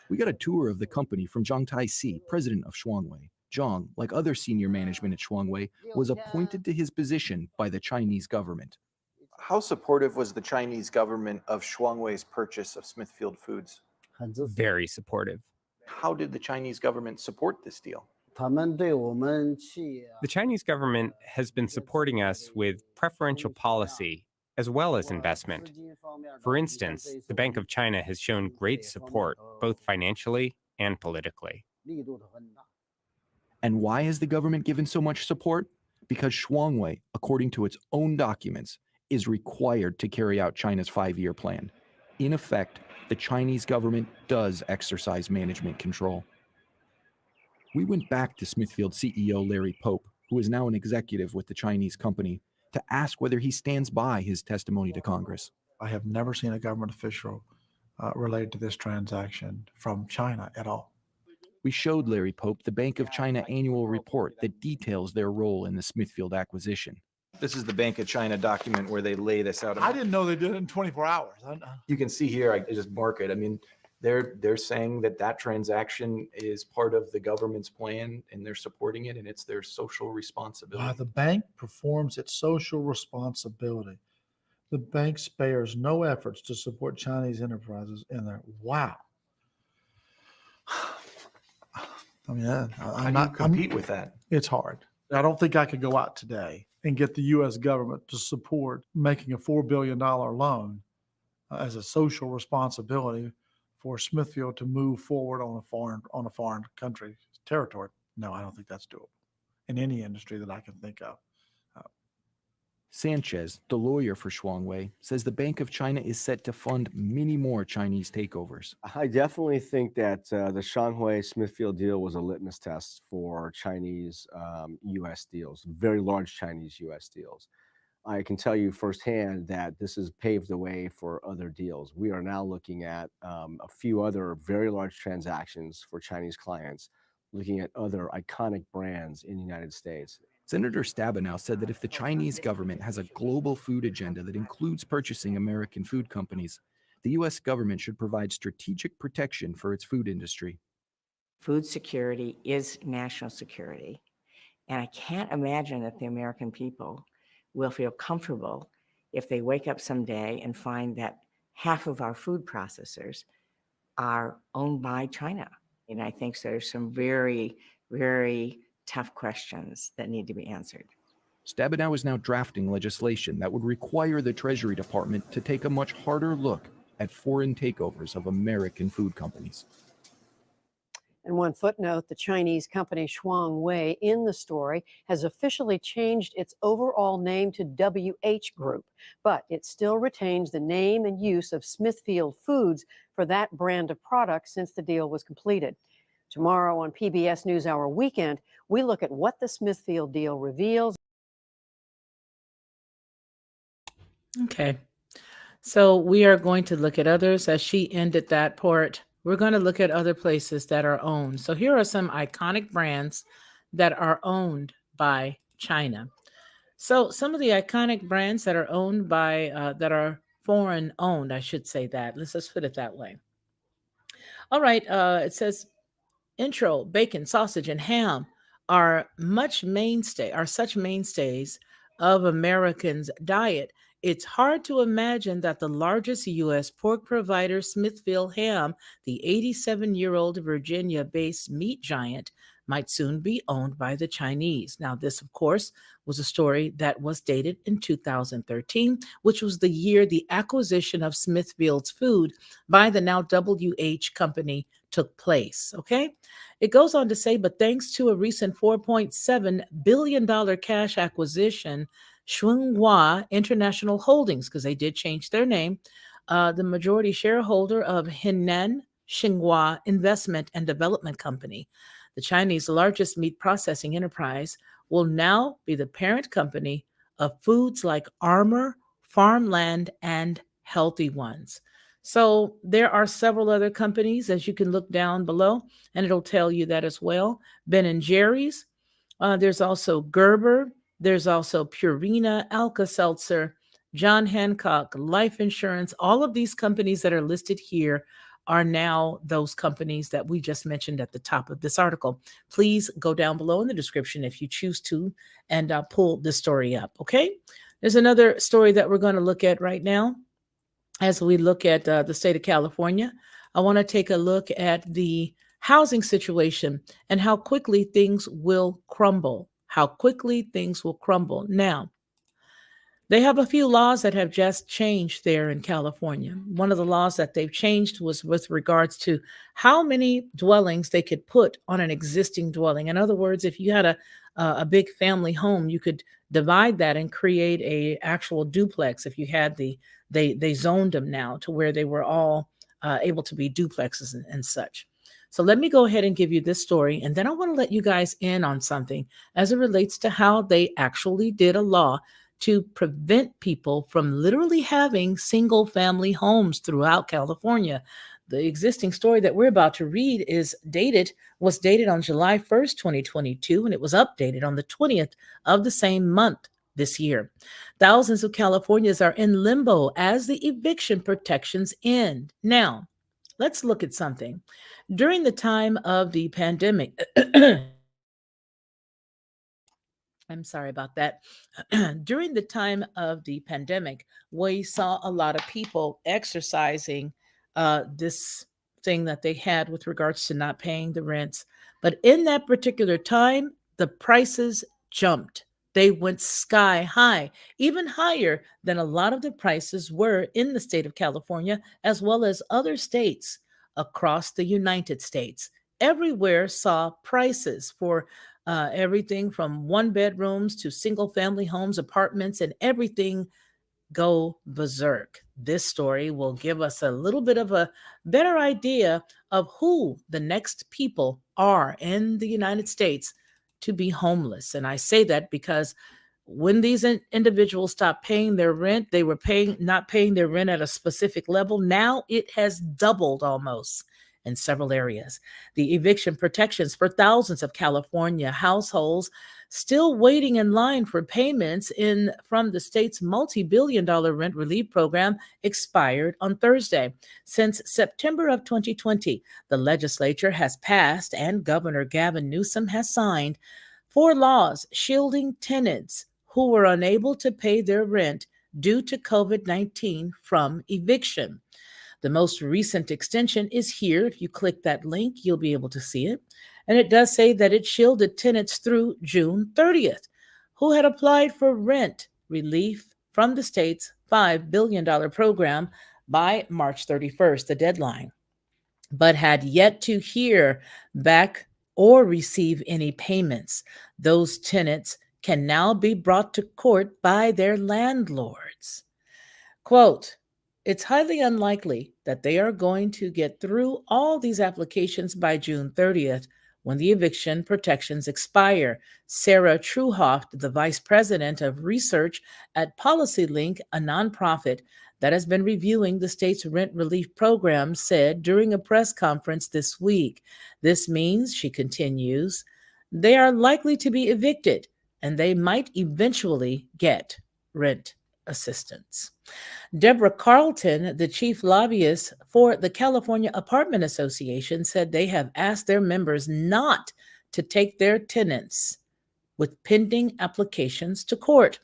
We got a tour of the company from Zhang Tai-si, president of Shuanghui. Zhang, like other senior management at Shuanghui, was appointed to his position by the Chinese government. How supportive was the Chinese government of Shuanghui's purchase of Smithfield Foods? Very supportive. How did the Chinese government support this deal? The Chinese government has been supporting us with preferential policy as well as investment. For instance, the Bank of China has shown great support, both financially and politically. And why has the government given so much support? Because Shuanghui, according to its own documents, is required to carry out China's 5-year plan. In effect, the Chinese government does exercise management control. We went back to Smithfield CEO Larry Pope, who is now an executive with the Chinese company, to ask whether he stands by his testimony to Congress. I have never seen a government official related to this transaction from China at all. We showed Larry Pope the Bank of China annual report that details their role in the Smithfield acquisition. This is the Bank of China document where they lay this out. I didn't know they did it in 24 hours. You can see here, I just mark it. I mean, they're saying that transaction is part of the government's plan and they're supporting it and it's their social responsibility. The bank performs its social responsibility. The bank spares no efforts to support Chinese enterprises in there. Wow. I mean, How do you compete with that? It's hard. I don't think I could go out today and get the U.S. government to support making a $4 billion loan as a social responsibility for Smithfield to move forward on a foreign country territory. No, I don't think that's doable in any industry that I can think of. Sanchez, the lawyer for Shuangwei, says the Bank of China is set to fund many more Chinese takeovers. I definitely think that the Shanghai Smithfield deal was a litmus test for Chinese U.S. deals, very large Chinese U.S. deals. I can tell you firsthand that this has paved the way for other deals. We are now looking at a few other very large transactions for Chinese clients, looking at other iconic brands in the United States. Senator Stabenow said that if the Chinese government has a global food agenda that includes purchasing American food companies, the U.S. government should provide strategic protection for its food industry. Food security is national security. And I can't imagine that the American people will feel comfortable if they wake up someday and find that half of our food processors are owned by China. And I think there's some very, very tough questions that need to be answered. Stabenow is now drafting legislation that would require the Treasury Department to take a much harder look at foreign takeovers of American food companies. And one footnote, the Chinese company Shuangwei in the story has officially changed its overall name to WH Group, but it still retains the name and use of Smithfield Foods for that brand of product since the deal was completed. Tomorrow on PBS NewsHour Weekend, we look at what the Smithfield deal reveals. Okay. So we are going to look at others as she ended that part. We're going to look at other places that are owned. So here are some iconic brands that are owned by China. So some of the iconic brands that are owned by, that are foreign owned, I should say that. Let's just put it that way. All right. It says intro, bacon, sausage, and ham are such mainstays of Americans' diet. It's hard to imagine that the largest U.S. pork provider, Smithfield Ham, the 87-year-old Virginia-based meat giant, might soon be owned by the Chinese. Now, this, of course, was a story that was dated in 2013, which was the year the acquisition of Smithfield's food by the now WH company took place. Okay. It goes on to say, but thanks to a recent $4.7 billion cash acquisition, Shuanghua International Holdings, because they did change their name, the majority shareholder of Henan Xinhua Investment and Development Company, the Chinese largest meat processing enterprise, will now be the parent company of foods like Armour, Farmland, and Healthy Ones. So there are several other companies, as you can look down below, and it'll tell you that as well. Ben & Jerry's. There's also Gerber. There's also Purina, Alka-Seltzer, John Hancock, Life Insurance. All of these companies that are listed here are now those companies that we just mentioned at the top of this article. Please go down below in the description if you choose to and pull this story up, okay? There's another story that we're going to look at right now. As we look at the state of California, I want to take a look at the housing situation and how quickly things will crumble. How quickly things will crumble. Now, they have a few laws that have just changed there in California. One of the laws that they've changed was with regards to how many dwellings they could put on an existing dwelling. In other words, if you had a big family home, you could divide that and create a actual duplex. If you had they zoned them now to where they were all able to be duplexes and such. So let me go ahead and give you this story, and then I want to let you guys in on something as it relates to how they actually did a law to prevent people from literally having single family homes throughout California. The existing story that we're about to read was dated on July 1st, 2022, and it was updated on the 20th of the same month this year. Thousands of Californians are in limbo as the eviction protections end. Now, let's look at something. During the time of the pandemic, I'm sorry about that. During the time of the pandemic, we saw a lot of people exercising this thing that they had with regards to not paying the rents. But in that particular time, the prices jumped. They went sky high, even higher than a lot of the prices were in the state of California, as well as other states across the United States. Everywhere saw prices for everything from one bedrooms to single family homes, apartments, and everything go berserk. This story will give us a little bit of a better idea of who the next people are in the United States to be homeless. And I say that because when these individuals stopped paying their rent, they were not paying their rent at a specific level. Now it has doubled almost in several areas. The eviction protections for thousands of California households still waiting in line for payments from the state's multi-billion-dollar rent relief program expired on Thursday. Since September of 2020, the legislature has passed and Governor Gavin Newsom has signed 4 laws shielding tenants who were unable to pay their rent due to COVID-19 from eviction. The most recent extension is here. If you click that link, you'll be able to see it. And it does say that it shielded tenants through June 30th who had applied for rent relief from the state's $5 billion program by March 31st, the deadline, but had yet to hear back or receive any payments. Those tenants can now be brought to court by their landlords. Quote, it's highly unlikely that they are going to get through all these applications by June 30th when the eviction protections expire. Sarah Truhoft, the vice president of research at PolicyLink, a nonprofit that has been reviewing the state's rent relief program, said during a press conference this week. This means, she continues, they are likely to be evicted and they might eventually get rent assistance. Deborah Carlton, the chief lobbyist for the California Apartment Association, said they have asked their members not to take their tenants with pending applications to court.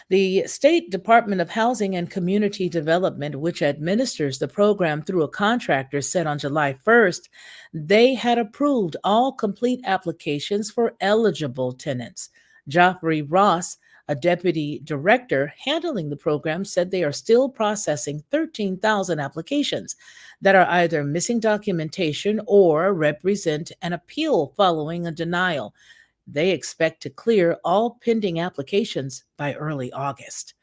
The State Department of Housing and Community Development, which administers the program through a contractor, said on July 1st they had approved all complete applications for eligible tenants. Joffrey Ross, a deputy director handling the program, said they are still processing 13,000 applications that are either missing documentation or represent an appeal following a denial. They expect to clear all pending applications by early August.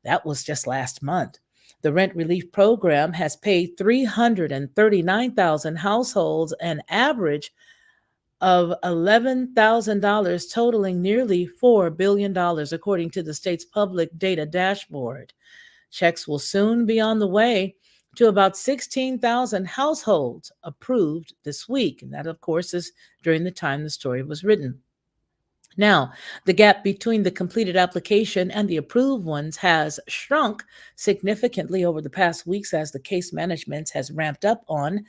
That was just last month. The rent relief program has paid 339,000 households an average of $11,000, totaling nearly $4 billion, according to the state's public data dashboard. Checks will soon be on the way to about 16,000 households approved this week. And that, of course, is during the time the story was written. Now, the gap between the completed application and the approved ones has shrunk significantly over the past weeks as the case management has ramped up on.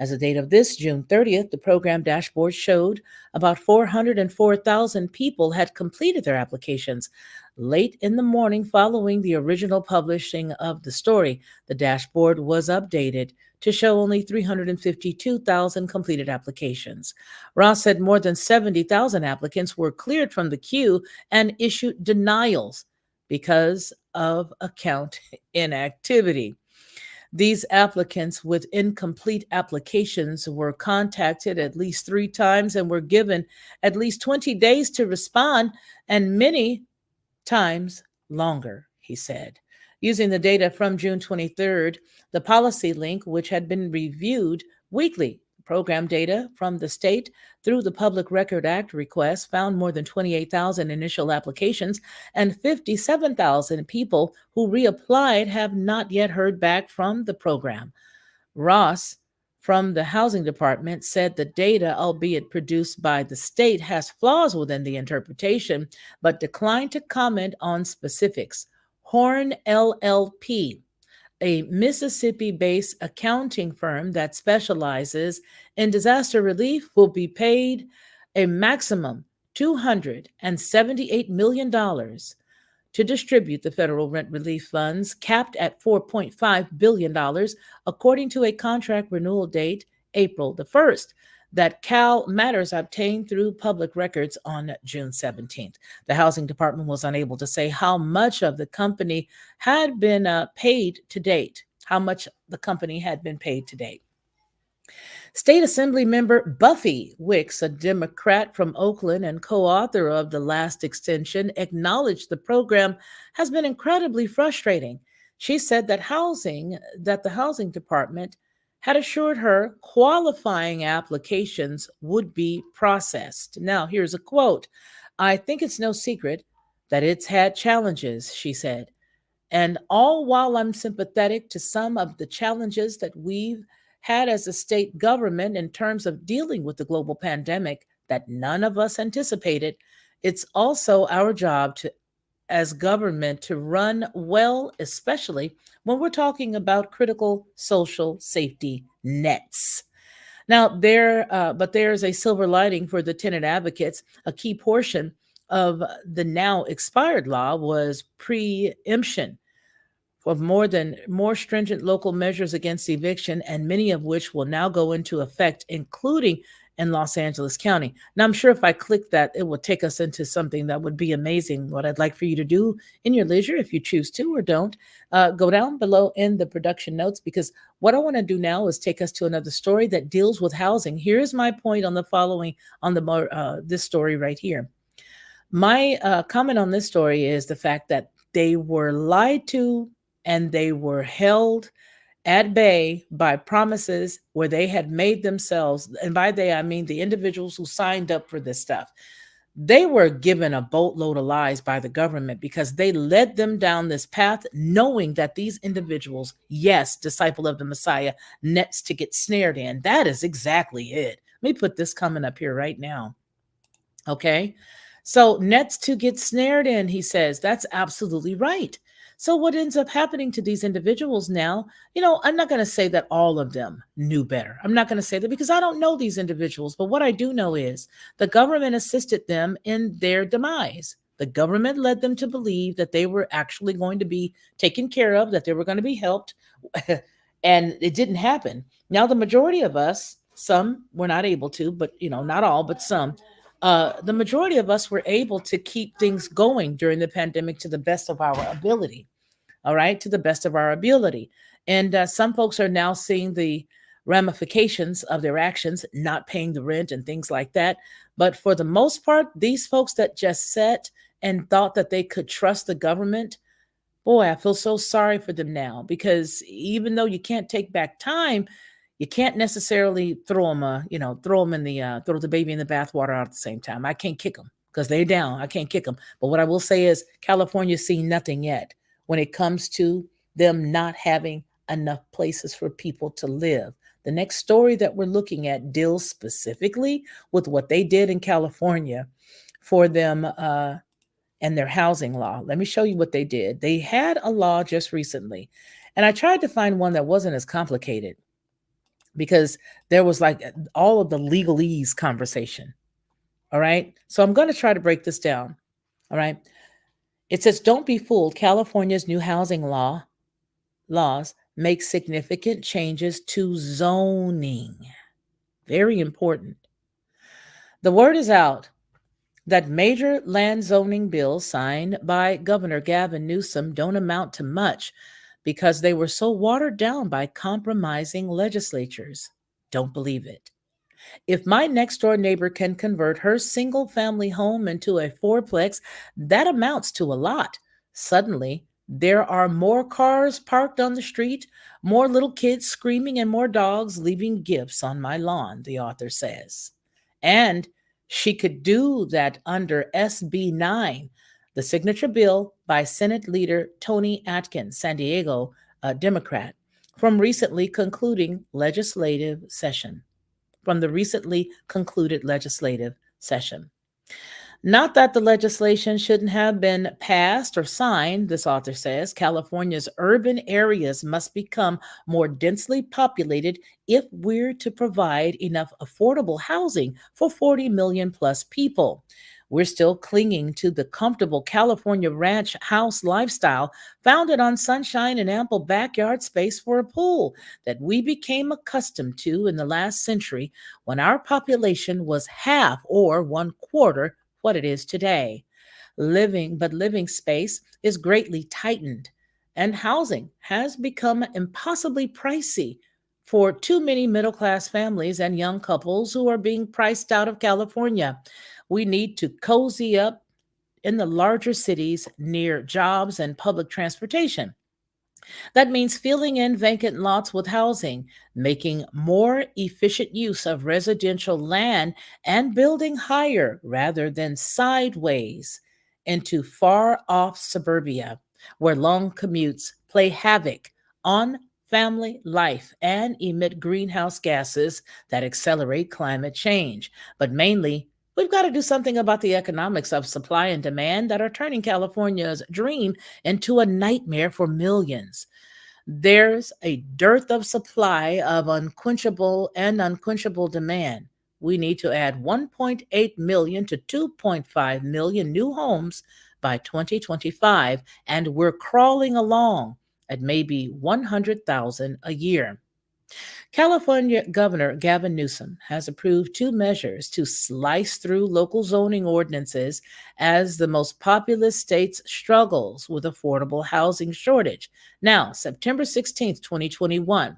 As of the date of this, June 30th, the program dashboard showed about 404,000 people had completed their applications. Late in the morning following the original publishing of the story, the dashboard was updated to show only 352,000 completed applications. Ross said more than 70,000 applicants were cleared from the queue and issued denials because of account inactivity. These applicants with incomplete applications were contacted at least 3 times and were given at least 20 days to respond, and many times longer, he said. Using the data from June 23rd, the PolicyLink, which had been reviewed weekly, program data from the state through the Public Record Act request found more than 28,000 initial applications, and 57,000 people who reapplied have not yet heard back from the program. Ross from the Housing Department said the data, albeit produced by the state, has flaws within the interpretation, but declined to comment on specifics. Horn LLP, a Mississippi-based accounting firm that specializes in disaster relief, will be paid a maximum $278 million to distribute the federal rent relief funds, capped at $4.5 billion, according to a contract renewal date, April the 1st. that Cal Matters obtained through public records on June 17th. The housing department was unable to say how much of the company had been paid to date, how much the company had been paid to date. State Assembly member Buffy Wicks, a Democrat from Oakland and co-author of the last extension, acknowledged the program has been incredibly frustrating. She said that the housing department had assured her qualifying applications would be processed. Now, here's a quote. "I think it's no secret that it's had challenges," she said. "And all while I'm sympathetic to some of the challenges that we've had as a state government in terms of dealing with the global pandemic that none of us anticipated, it's also our job as government to run well, especially when we're talking about critical social safety nets." Now, there's a silver lining for the tenant advocates. A key portion of the now expired law was preemption of more stringent local measures against eviction, and many of which will now go into effect, including in Los Angeles County. Now, I'm sure if I click that, it will take us into something that would be amazing. What I'd like for you to do in your leisure, if you choose to or don't, go down below in the production notes, because what I want to do now is take us to another story that deals with housing. Here's my point on this story right here. My comment on this story is the fact that they were lied to and they were held at bay by promises where they had made themselves, and by they, I mean the individuals who signed up for this stuff. They were given a boatload of lies by the government because they led them down this path knowing that these individuals, yes, disciple of the Messiah, nets to get snared in. That is exactly it. Let me put this comment up here right now. Okay. So nets to get snared in, he says. That's absolutely right. So what ends up happening to these individuals now, I'm not going to say that all of them knew better. I'm not going to say that because I don't know these individuals. But what I do know is the government assisted them in their demise. The government led them to believe that they were actually going to be taken care of, that they were going to be helped. And it didn't happen. Now, the majority of us, some were not able to, but not all, but some. The majority of us were able to keep things going during the pandemic to the best of our ability. All right, to the best of our ability. And some folks are now seeing the ramifications of their actions, not paying the rent and things like that. But for the most part, these folks that just sat and thought that they could trust the government, boy, I feel so sorry for them now, because even though you can't take back time, you can't necessarily throw the baby in the bathwater out at the same time. I can't kick them because they're down. I can't kick them. But what I will say is California's seen nothing yet when it comes to them not having enough places for people to live. The next story that we're looking at deals specifically with what they did in California for them and their housing law. Let me show you what they did. They had a law just recently, and I tried to find one that wasn't as complicated, because there was like all of the legalese conversation. All right. So I'm going to try to break this down. All right. It says, don't be fooled. California's new housing laws make significant changes to zoning. Very important. The word is out that major land zoning bills signed by Governor Gavin Newsom don't amount to much because they were so watered down by compromising legislatures. Don't believe it. If my next door neighbor can convert her single family home into a fourplex, that amounts to a lot. Suddenly, there are more cars parked on the street, more little kids screaming, and more dogs leaving gifts on my lawn, the author says. And she could do that under SB 9, the signature bill by Senate Leader Tony Atkins, San Diego Democrat, from the recently concluded legislative session. Not that the legislation shouldn't have been passed or signed, this author says. California's urban areas must become more densely populated if we're to provide enough affordable housing for 40 million plus people. We're still clinging to the comfortable California ranch house lifestyle founded on sunshine and ample backyard space for a pool that we became accustomed to in the last century when our population was half or one quarter what it is today. Living space is greatly tightened, and housing has become impossibly pricey for too many middle class families and young couples who are being priced out of California. We need to cozy up in the larger cities near jobs and public transportation. That means filling in vacant lots with housing, making more efficient use of residential land, and building higher rather than sideways into far off suburbia, where long commutes play havoc on family life and emit greenhouse gases that accelerate climate change. But mainly, we've got to do something about the economics of supply and demand that are turning California's dream into a nightmare for millions. There's a dearth of supply of unquenchable demand. We need to add 1.8 million to 2.5 million new homes by 2025, and we're crawling along at maybe 100,000 a year. California Governor Gavin Newsom has approved two measures to slice through local zoning ordinances as the most populous states struggles with affordable housing shortage. Now, September 16th, 2021,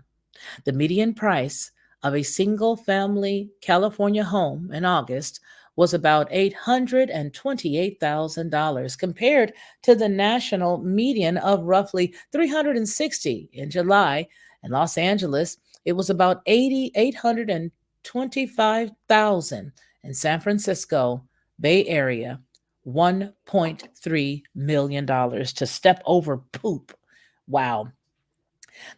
the median price of a single family California home in August was about $828,000 compared to the national median of roughly 360 in July. In Los Angeles, it was about 825,000. In San Francisco, Bay Area, $1.3 million to step over poop. Wow.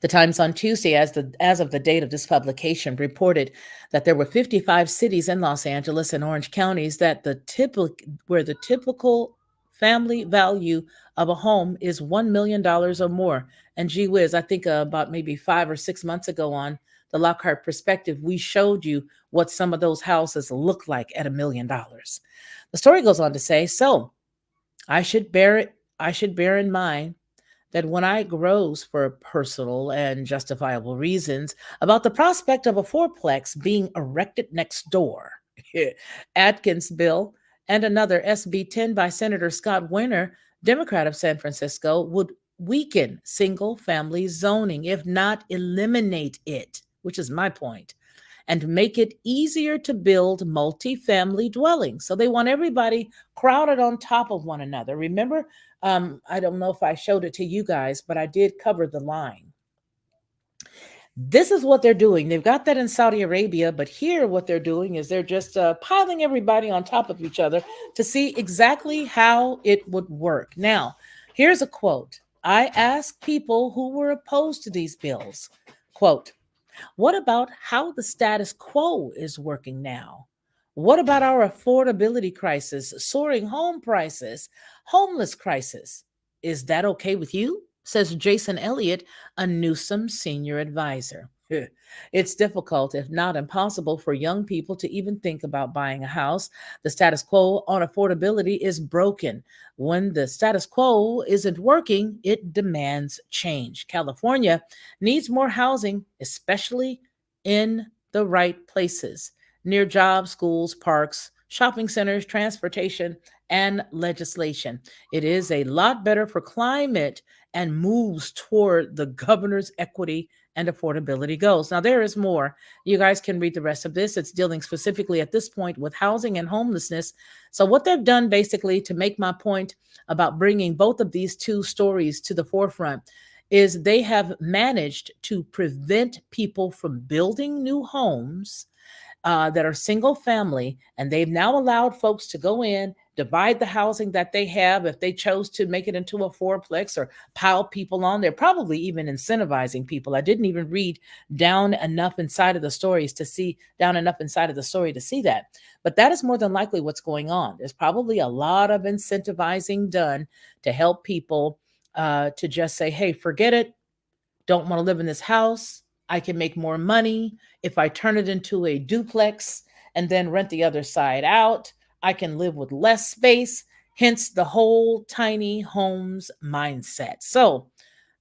The Times on Tuesday, as of the date of this publication, reported that there were 55 cities in Los Angeles and Orange counties where the typical family value of a home is $1 million or more. And gee whiz, I think about maybe 5 or 6 months ago on the Lockhart Perspective, we showed you what some of those houses look like at $1 million. The story goes on to say, so I should bear in mind that when I grows for personal and justifiable reasons about the prospect of a fourplex being erected next door, Atkins bill and another SB 10 by Senator Scott Winter, Democrat of San Francisco, would weaken single family zoning, if not eliminate it, which is my point, and make it easier to build multi-family dwellings. So they want everybody crowded on top of one another. Remember, I don't know if I showed it to you guys, but I did cover the line. This is what they're doing. They've got that in Saudi Arabia, but here what they're doing is they're just piling everybody on top of each other to see exactly how it would work. Now, here's a quote. I asked people who were opposed to these bills, quote, what about how the status quo is working now? What about our affordability crisis, soaring home prices, homeless crisis? Is that okay with you? Says Jason Elliott, a Newsom senior advisor. It's difficult, if not impossible, for young people to even think about buying a house. The status quo on affordability is broken. When the status quo isn't working, it demands change. California needs more housing, especially in the right places, near jobs, schools, parks, shopping centers, transportation, and legislation. It is a lot better for climate and moves toward the governor's equity and affordability goals. Now, there is more. You guys can read the rest of this. It's dealing specifically at this point with housing and homelessness. So what they've done basically to make my point about bringing both of these two stories to the forefront is they have managed to prevent people from building new homes that are single family, and they've now allowed folks to go in, divide the housing that they have if they chose to make it into a fourplex or pile people on. They're probably even incentivizing people. I didn't even read down enough inside of the story to see that. But that is more than likely what's going on. There's probably a lot of incentivizing done to help people to just say, hey, forget it. Don't want to live in this house. I can make more money if I turn it into a duplex and then rent the other side out. I can live with less space, hence the whole tiny homes mindset. So,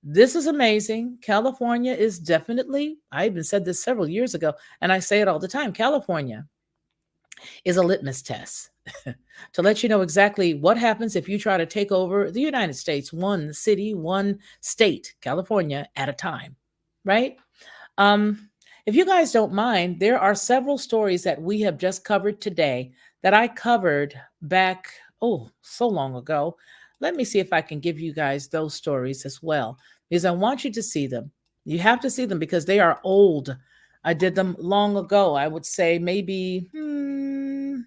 this is amazing. California is definitely, I even said this several years ago, and I say it all the time, California is a litmus test to let you know exactly what happens if you try to take over the United States, one city, one state, California at a time, right? If you guys don't mind, there are several stories that we have just covered today that I covered back, oh, so long ago. Let me see if I can give you guys those stories as well, because I want you to see them. You have to see them because they are old. I did them long ago. I would say maybe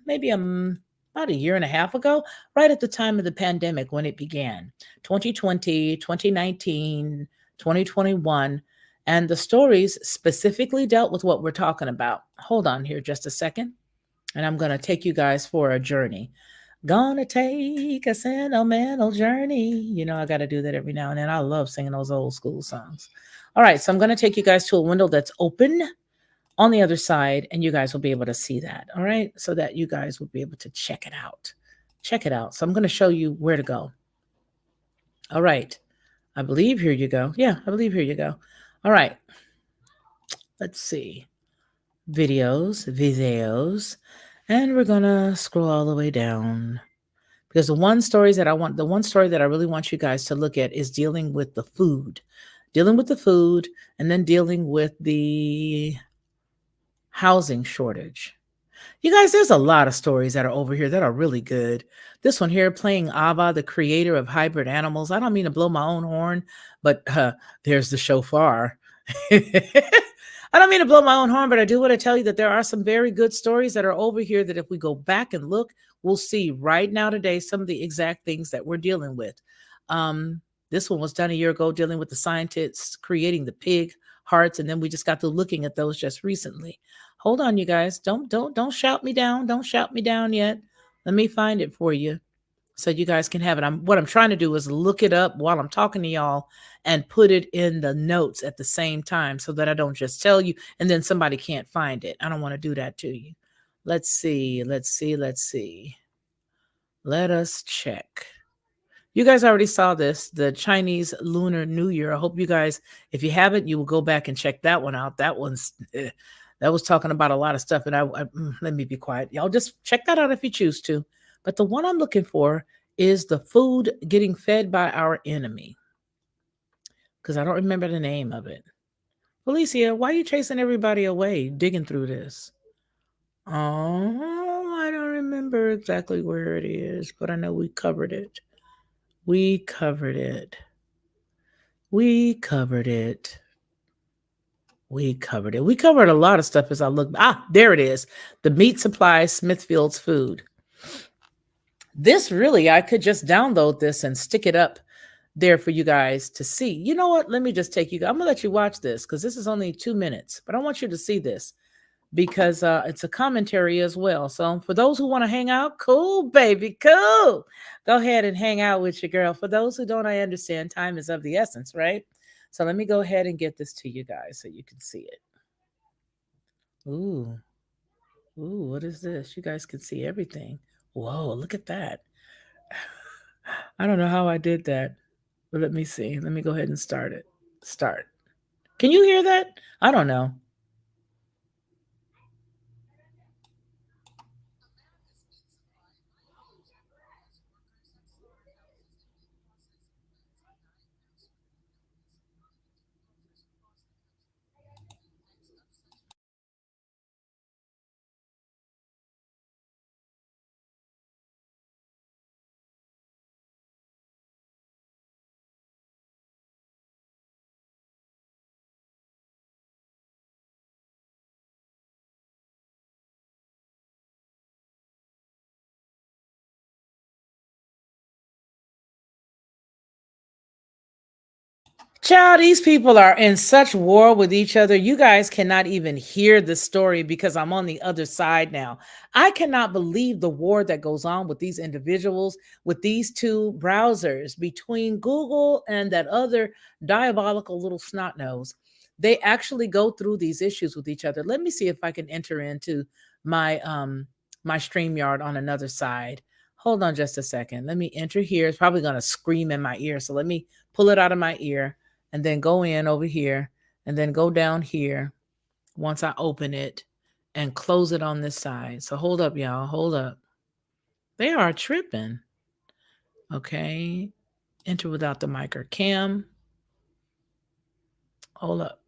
about a year and a half ago, right at the time of the pandemic when it began, 2020, 2019, 2021. And the stories specifically dealt with what we're talking about. Hold on here just a second. And I'm going to take you guys for a journey. Gonna take a sentimental journey. You know, I got to do that every now and then. I love singing those old school songs. All right, so I'm going to take you guys to a window that's open on the other side, and you guys will be able to see that. All right, so that you guys will be able to check it out. Check it out. So I'm going to show you where to go. All right. I believe here you go. Yeah, I believe here you go. All right. Let's see. Videos. And we're going to scroll all the way down. Because the one story that I really want you guys to look at is dealing with the food. Dealing with the food and then dealing with the housing shortage. You guys, there's a lot of stories that are over here that are really good. This one here, playing Ava, the creator of hybrid animals. I don't mean to blow my own horn, but there's the shofar. I don't mean to blow my own horn, but I do want to tell you that there are some very good stories that are over here that if we go back and look, we'll see right now today some of the exact things that we're dealing with. This one was done a year ago, dealing with the scientists creating the pig hearts, and then we just got to looking at those just recently. Hold on, you guys. Don't shout me down. Don't shout me down yet. Let me find it for you so you guys can have it. What I'm trying to do is look it up while I'm talking to y'all and put it in the notes at the same time so that I don't just tell you and then somebody can't find it. I don't want to do that to you. Let's see. Let us check. You guys already saw this, the Chinese Lunar New Year. I hope you guys, if you haven't, you will go back and check that one out. That one's, that was talking about a lot of stuff. And let me be quiet. Y'all just check that out if you choose to. But the one I'm looking for is the food getting fed by our enemy. Because I don't remember the name of it. Felicia, why are you chasing everybody away, digging through this? Oh, I don't remember exactly where it is, but I know we covered it. We covered it. We covered a lot of stuff as I look. There it is. The meat supply, Smithfield's food. This really, I could just download this and stick it up there for you guys to see. You know what? Let me just take you. I'm going to let you watch this because this is only 2 minutes, but I want you to see this because it's a commentary as well. So for those who want to hang out, cool, baby, cool. Go ahead and hang out with your girl. For those who don't, I understand time is of the essence, right? So let me go ahead and get this to you guys so you can see it. Ooh, what is this? You guys can see everything. Whoa, look at that. I don't know how I did that, but let me see. Let me go ahead and start it. Start. Can you hear that? I don't know. Child, these people are in such war with each other. You guys cannot even hear the story because I'm on the other side now. I cannot believe the war that goes on with these individuals, with these two browsers between Google and that other diabolical little snot nose. They actually go through these issues with each other. Let me see if I can enter into my my StreamYard on another side. Hold on just a second. Let me enter here. It's probably going to scream in my ear. So let me pull it out of my ear and then go in over here and then go down here once I open it and close it on this side. So hold up, y'all. Hold up. They are tripping. Okay. Enter without the mic or cam. Hold up.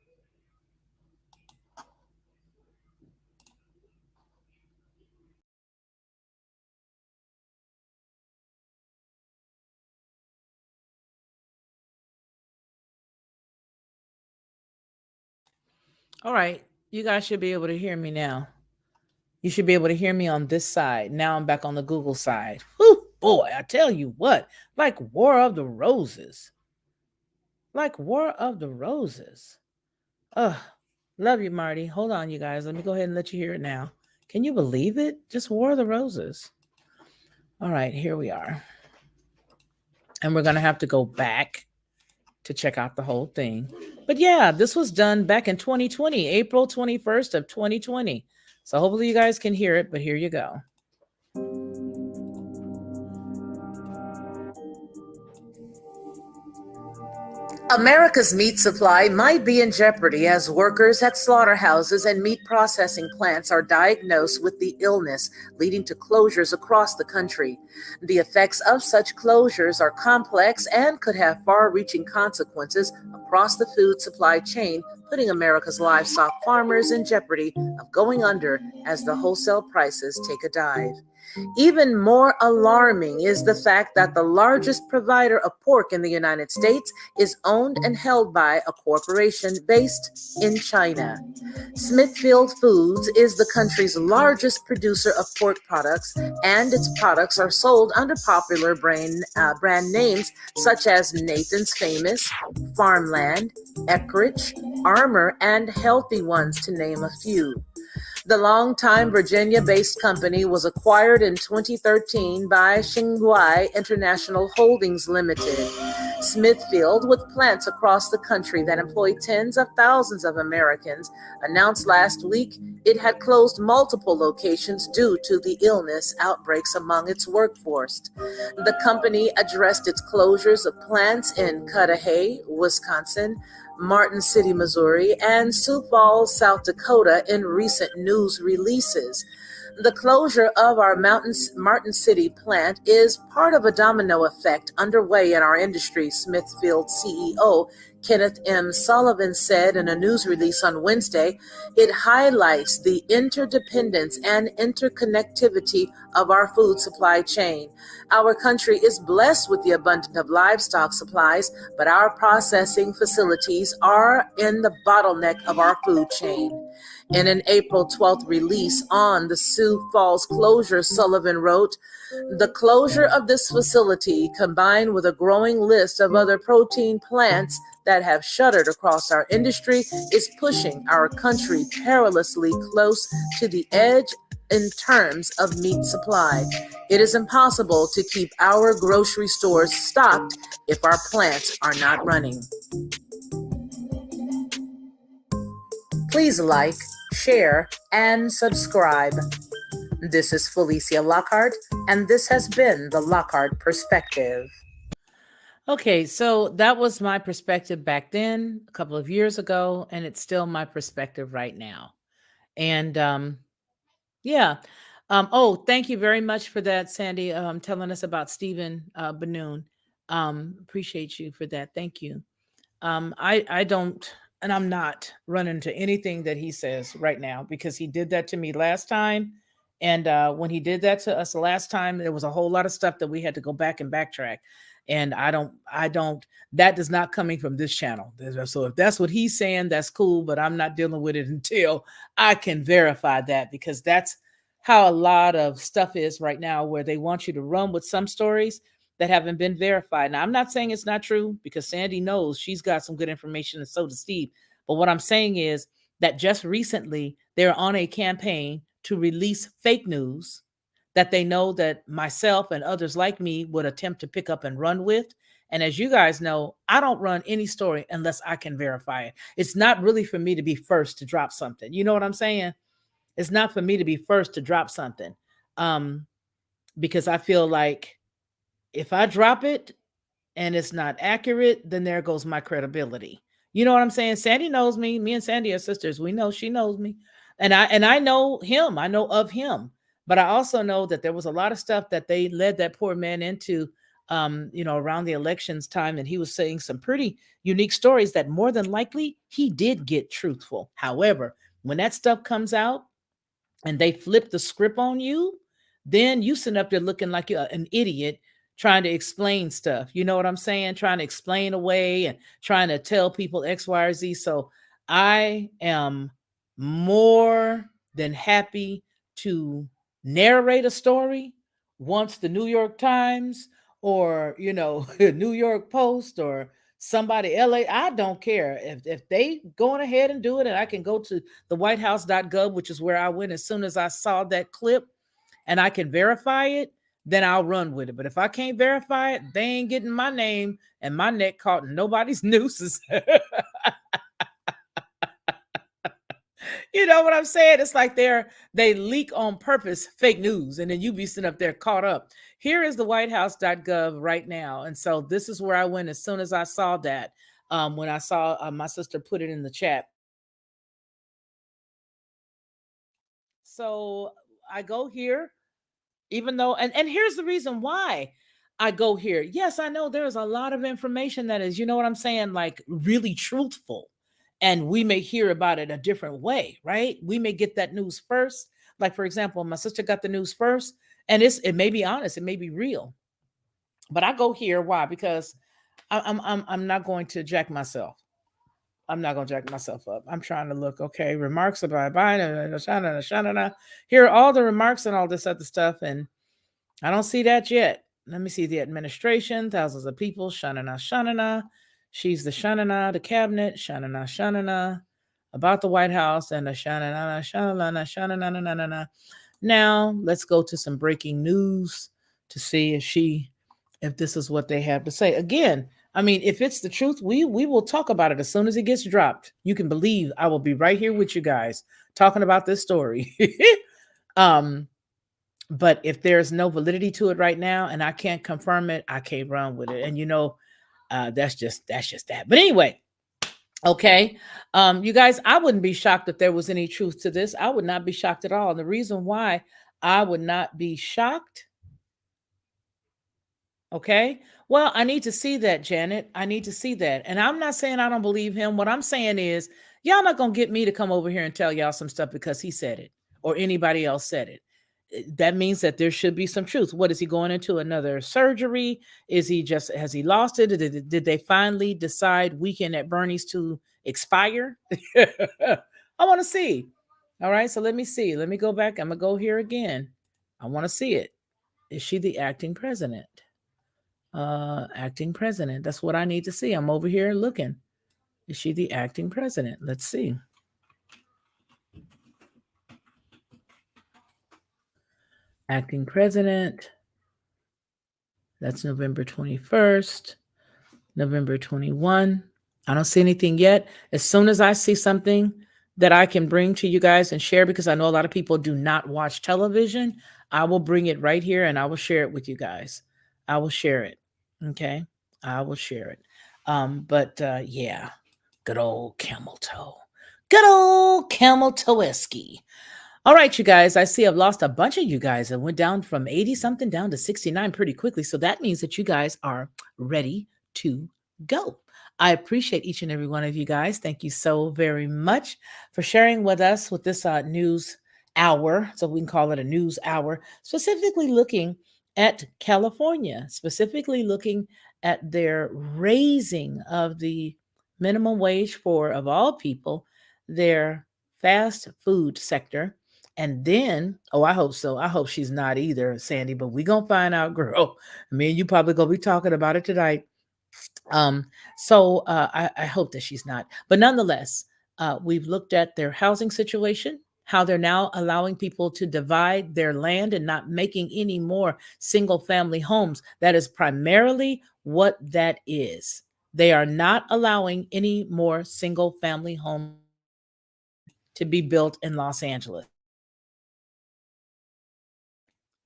All right. You guys should be able to hear me now. You should be able to hear me on this side. Now I'm back on the Google side. Whew, boy, I tell you what, like War of the Roses. Like War of the Roses. Ugh, love you, Marty. Hold on, you guys. Let me go ahead and let you hear it now. Can you believe it? Just War of the Roses. All right, here we are. And we're going to have to go back to check out the whole thing. But yeah, this was done back in 2020, April 21st of 2020. So hopefully you guys can hear it, but here you go. America's meat supply might be in jeopardy as workers at slaughterhouses and meat processing plants are diagnosed with the illness, leading to closures across the country. The effects of such closures are complex and could have far-reaching consequences across the food supply chain, putting America's livestock farmers in jeopardy of going under as the wholesale prices take a dive. Even more alarming is the fact that the largest provider of pork in the United States is owned and held by a corporation based in China. Smithfield Foods is the country's largest producer of pork products, and its products are sold under popular brand names such as Nathan's Famous, Farmland, Eckrich, Armour, and Healthy Ones, to name a few. The longtime Virginia-based company was acquired in 2013 by Xinhuai International Holdings Limited. Smithfield, with plants across the country that employ tens of thousands of Americans, announced last week it had closed multiple locations due to the illness outbreaks among its workforce. The company addressed its closures of plants in Cudahy, Wisconsin, Martin City, Missouri, and Sioux Falls, South Dakota in recent news releases. The closure of our Martin City plant is part of a domino effect underway in our industry, Smithfield CEO Kenneth M. Sullivan said in a news release on Wednesday. It highlights the interdependence and interconnectivity of our food supply chain. Our country is blessed with the abundance of livestock supplies, but our processing facilities are in the bottleneck of our food chain. In an April 12th release on the Sioux Falls closure, Sullivan wrote, "The closure of this facility, combined with a growing list of other protein plants that have shuttered across our industry, is pushing our country perilously close to the edge in terms of meat supply. It is impossible to keep our grocery stores stocked if our plants are not running." Please like, share, and subscribe. This is Felicia Lockhart, and this has been the Lockhart Perspective. Okay, so that was my perspective back then, a couple of years ago, and it's still my perspective right now. And yeah. Oh, thank you very much for that, Sandy, telling us about Stephen Banoon. Appreciate you for that. Thank you. I don't, and I'm not running to anything that he says right now because he did that to me last time. And when he did that to us last time, there was a whole lot of stuff that we had to go back and backtrack. And that is not coming from this channel. So if that's what he's saying, that's cool, but I'm not dealing with it until I can verify that, because that's how a lot of stuff is right now, where they want you to run with some stories that haven't been verified. Now, I'm not saying it's not true, because Sandy knows she's got some good information, and so does Steve. But what I'm saying is that just recently, they're on a campaign to release fake news that they know that myself and others like me would attempt to pick up and run with. And as you guys know, I don't run any story unless I can verify it. It's not really for me to be first to drop something. You know what I'm saying? It's not for me to be first to drop something. because I feel like if I drop it and it's not accurate, then there goes my credibility. You know what I'm saying? Sandy knows me. Me and Sandy are sisters. We know she knows me. And I know him. I know of him. But I also know that there was a lot of stuff that they led that poor man into around the elections time, and he was saying some pretty unique stories that more than likely he did get truthful. However, when that stuff comes out and they flip the script on you, then you sit up there looking like you're an idiot trying to explain stuff. You know what I'm saying? Trying to explain away and trying to tell people X, Y, or Z. So I am more than happy to narrate a story once the New York Times or, New York Post or somebody, LA, I don't care. If they going ahead and do it, and I can go to the whitehouse.gov, which is where I went as soon as I saw that clip, and I can verify it, then I'll run with it. But if I can't verify it, they ain't getting my name and my neck caught in nobody's nooses. You know what I'm saying? It's like they leak on purpose fake news, and then you be sitting up there caught up. Here is the whitehouse.gov right now. And so this is where I went as soon as I saw that, when I saw my sister put it in the chat. So I go here, even though, and here's the reason why I go here. Yes, I know there's a lot of information that is, you know what I'm saying, like really truthful. And we may hear about it a different way, right? We may get that news first. Like, for example, my sister got the news first, and it may be honest, it may be real. But I go here, why? Because I'm not going to jack myself. I'm not going to jack myself up. I'm trying to look, okay, remarks about Biden. Here are all the remarks and all this other stuff, and I don't see that yet. Let me see the administration, thousands of people, shanana. She's the shanana, the cabinet, shanana, about the White House, and the shanana. Now, let's go to some breaking news to see if this is what they have to say. Again, I mean, if it's the truth, we will talk about it as soon as it gets dropped. You can believe I will be right here with you guys talking about this story. But if there's no validity to it right now and I can't confirm it, I can't run with it. And that's just that. But anyway, okay. You guys, I wouldn't be shocked if there was any truth to this. I would not be shocked at all. And the reason why I would not be shocked, okay? Well, I need to see that, Janet. I need to see that. And I'm not saying I don't believe him. What I'm saying is, y'all not going to get me to come over here and tell y'all some stuff because he said it or anybody else said it. That means that there should be some truth. What is he going into another surgery? Has he lost it? Did they finally decide Weekend at Bernie's to expire? I want to see. All right. So let me see. Let me go back. I'm going to go here again. I want to see it. Is she the acting president? Acting president. That's what I need to see. I'm over here looking. Is she the acting president? Let's see. Acting president. That's November 21st, November 21. I don't see anything yet. As soon as I see something that I can bring to you guys and share, because I know a lot of people do not watch television, I will bring it right here and I will share it with you guys. I will share it. Okay. I will share it. Yeah, good old camel toe. Good old camel toe-esky. All right, you guys, I see I've lost a bunch of you guys. It went down from 80 something down to 69 pretty quickly. So that means that you guys are ready to go. I appreciate each and every one of you guys. Thank you so very much for sharing with us with this news hour. So we can call it a news hour, specifically looking at California, specifically looking at their raising of the minimum wage for, of all people, their fast food sector. And then, I hope so. I hope she's not either, Sandy, but we're going to find out, girl. Me and you probably going to be talking about it tonight. I hope that she's not. But nonetheless, we've looked at their housing situation, how they're now allowing people to divide their land and not making any more single family homes. That is primarily what that is. They are not allowing any more single family homes to be built in Los Angeles.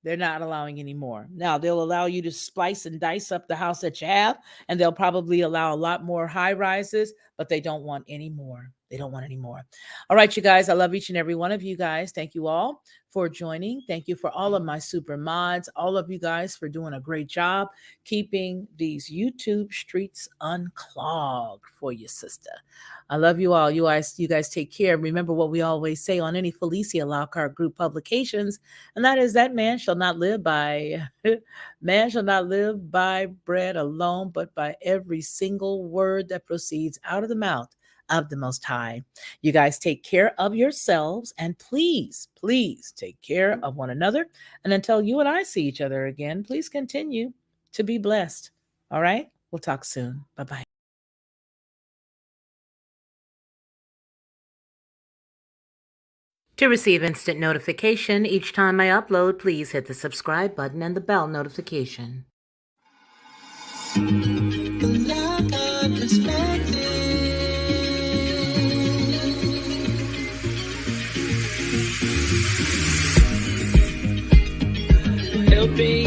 They're not allowing any more. Now, they'll allow you to splice and dice up the house that you have, and they'll probably allow a lot more high rises, but they don't want any more. They don't want any more. All right, you guys, I love each and every one of you guys. Thank you all for joining. Thank you for all of my super mods, all of you guys for doing a great job keeping these YouTube streets unclogged for you, sister. I love you all. You guys take care. Remember what we always say on any Felicia Lockhart Group publications, and that is that man shall not live by bread alone, but by every single word that proceeds out of the mouth of the Most High. You guys take care of yourselves, and please, please take care of one another. And until you and I see each other again, please continue to be blessed. All right? We'll talk soon. Bye-bye. To receive instant notification each time I upload, please hit the subscribe button and the bell notification. Helping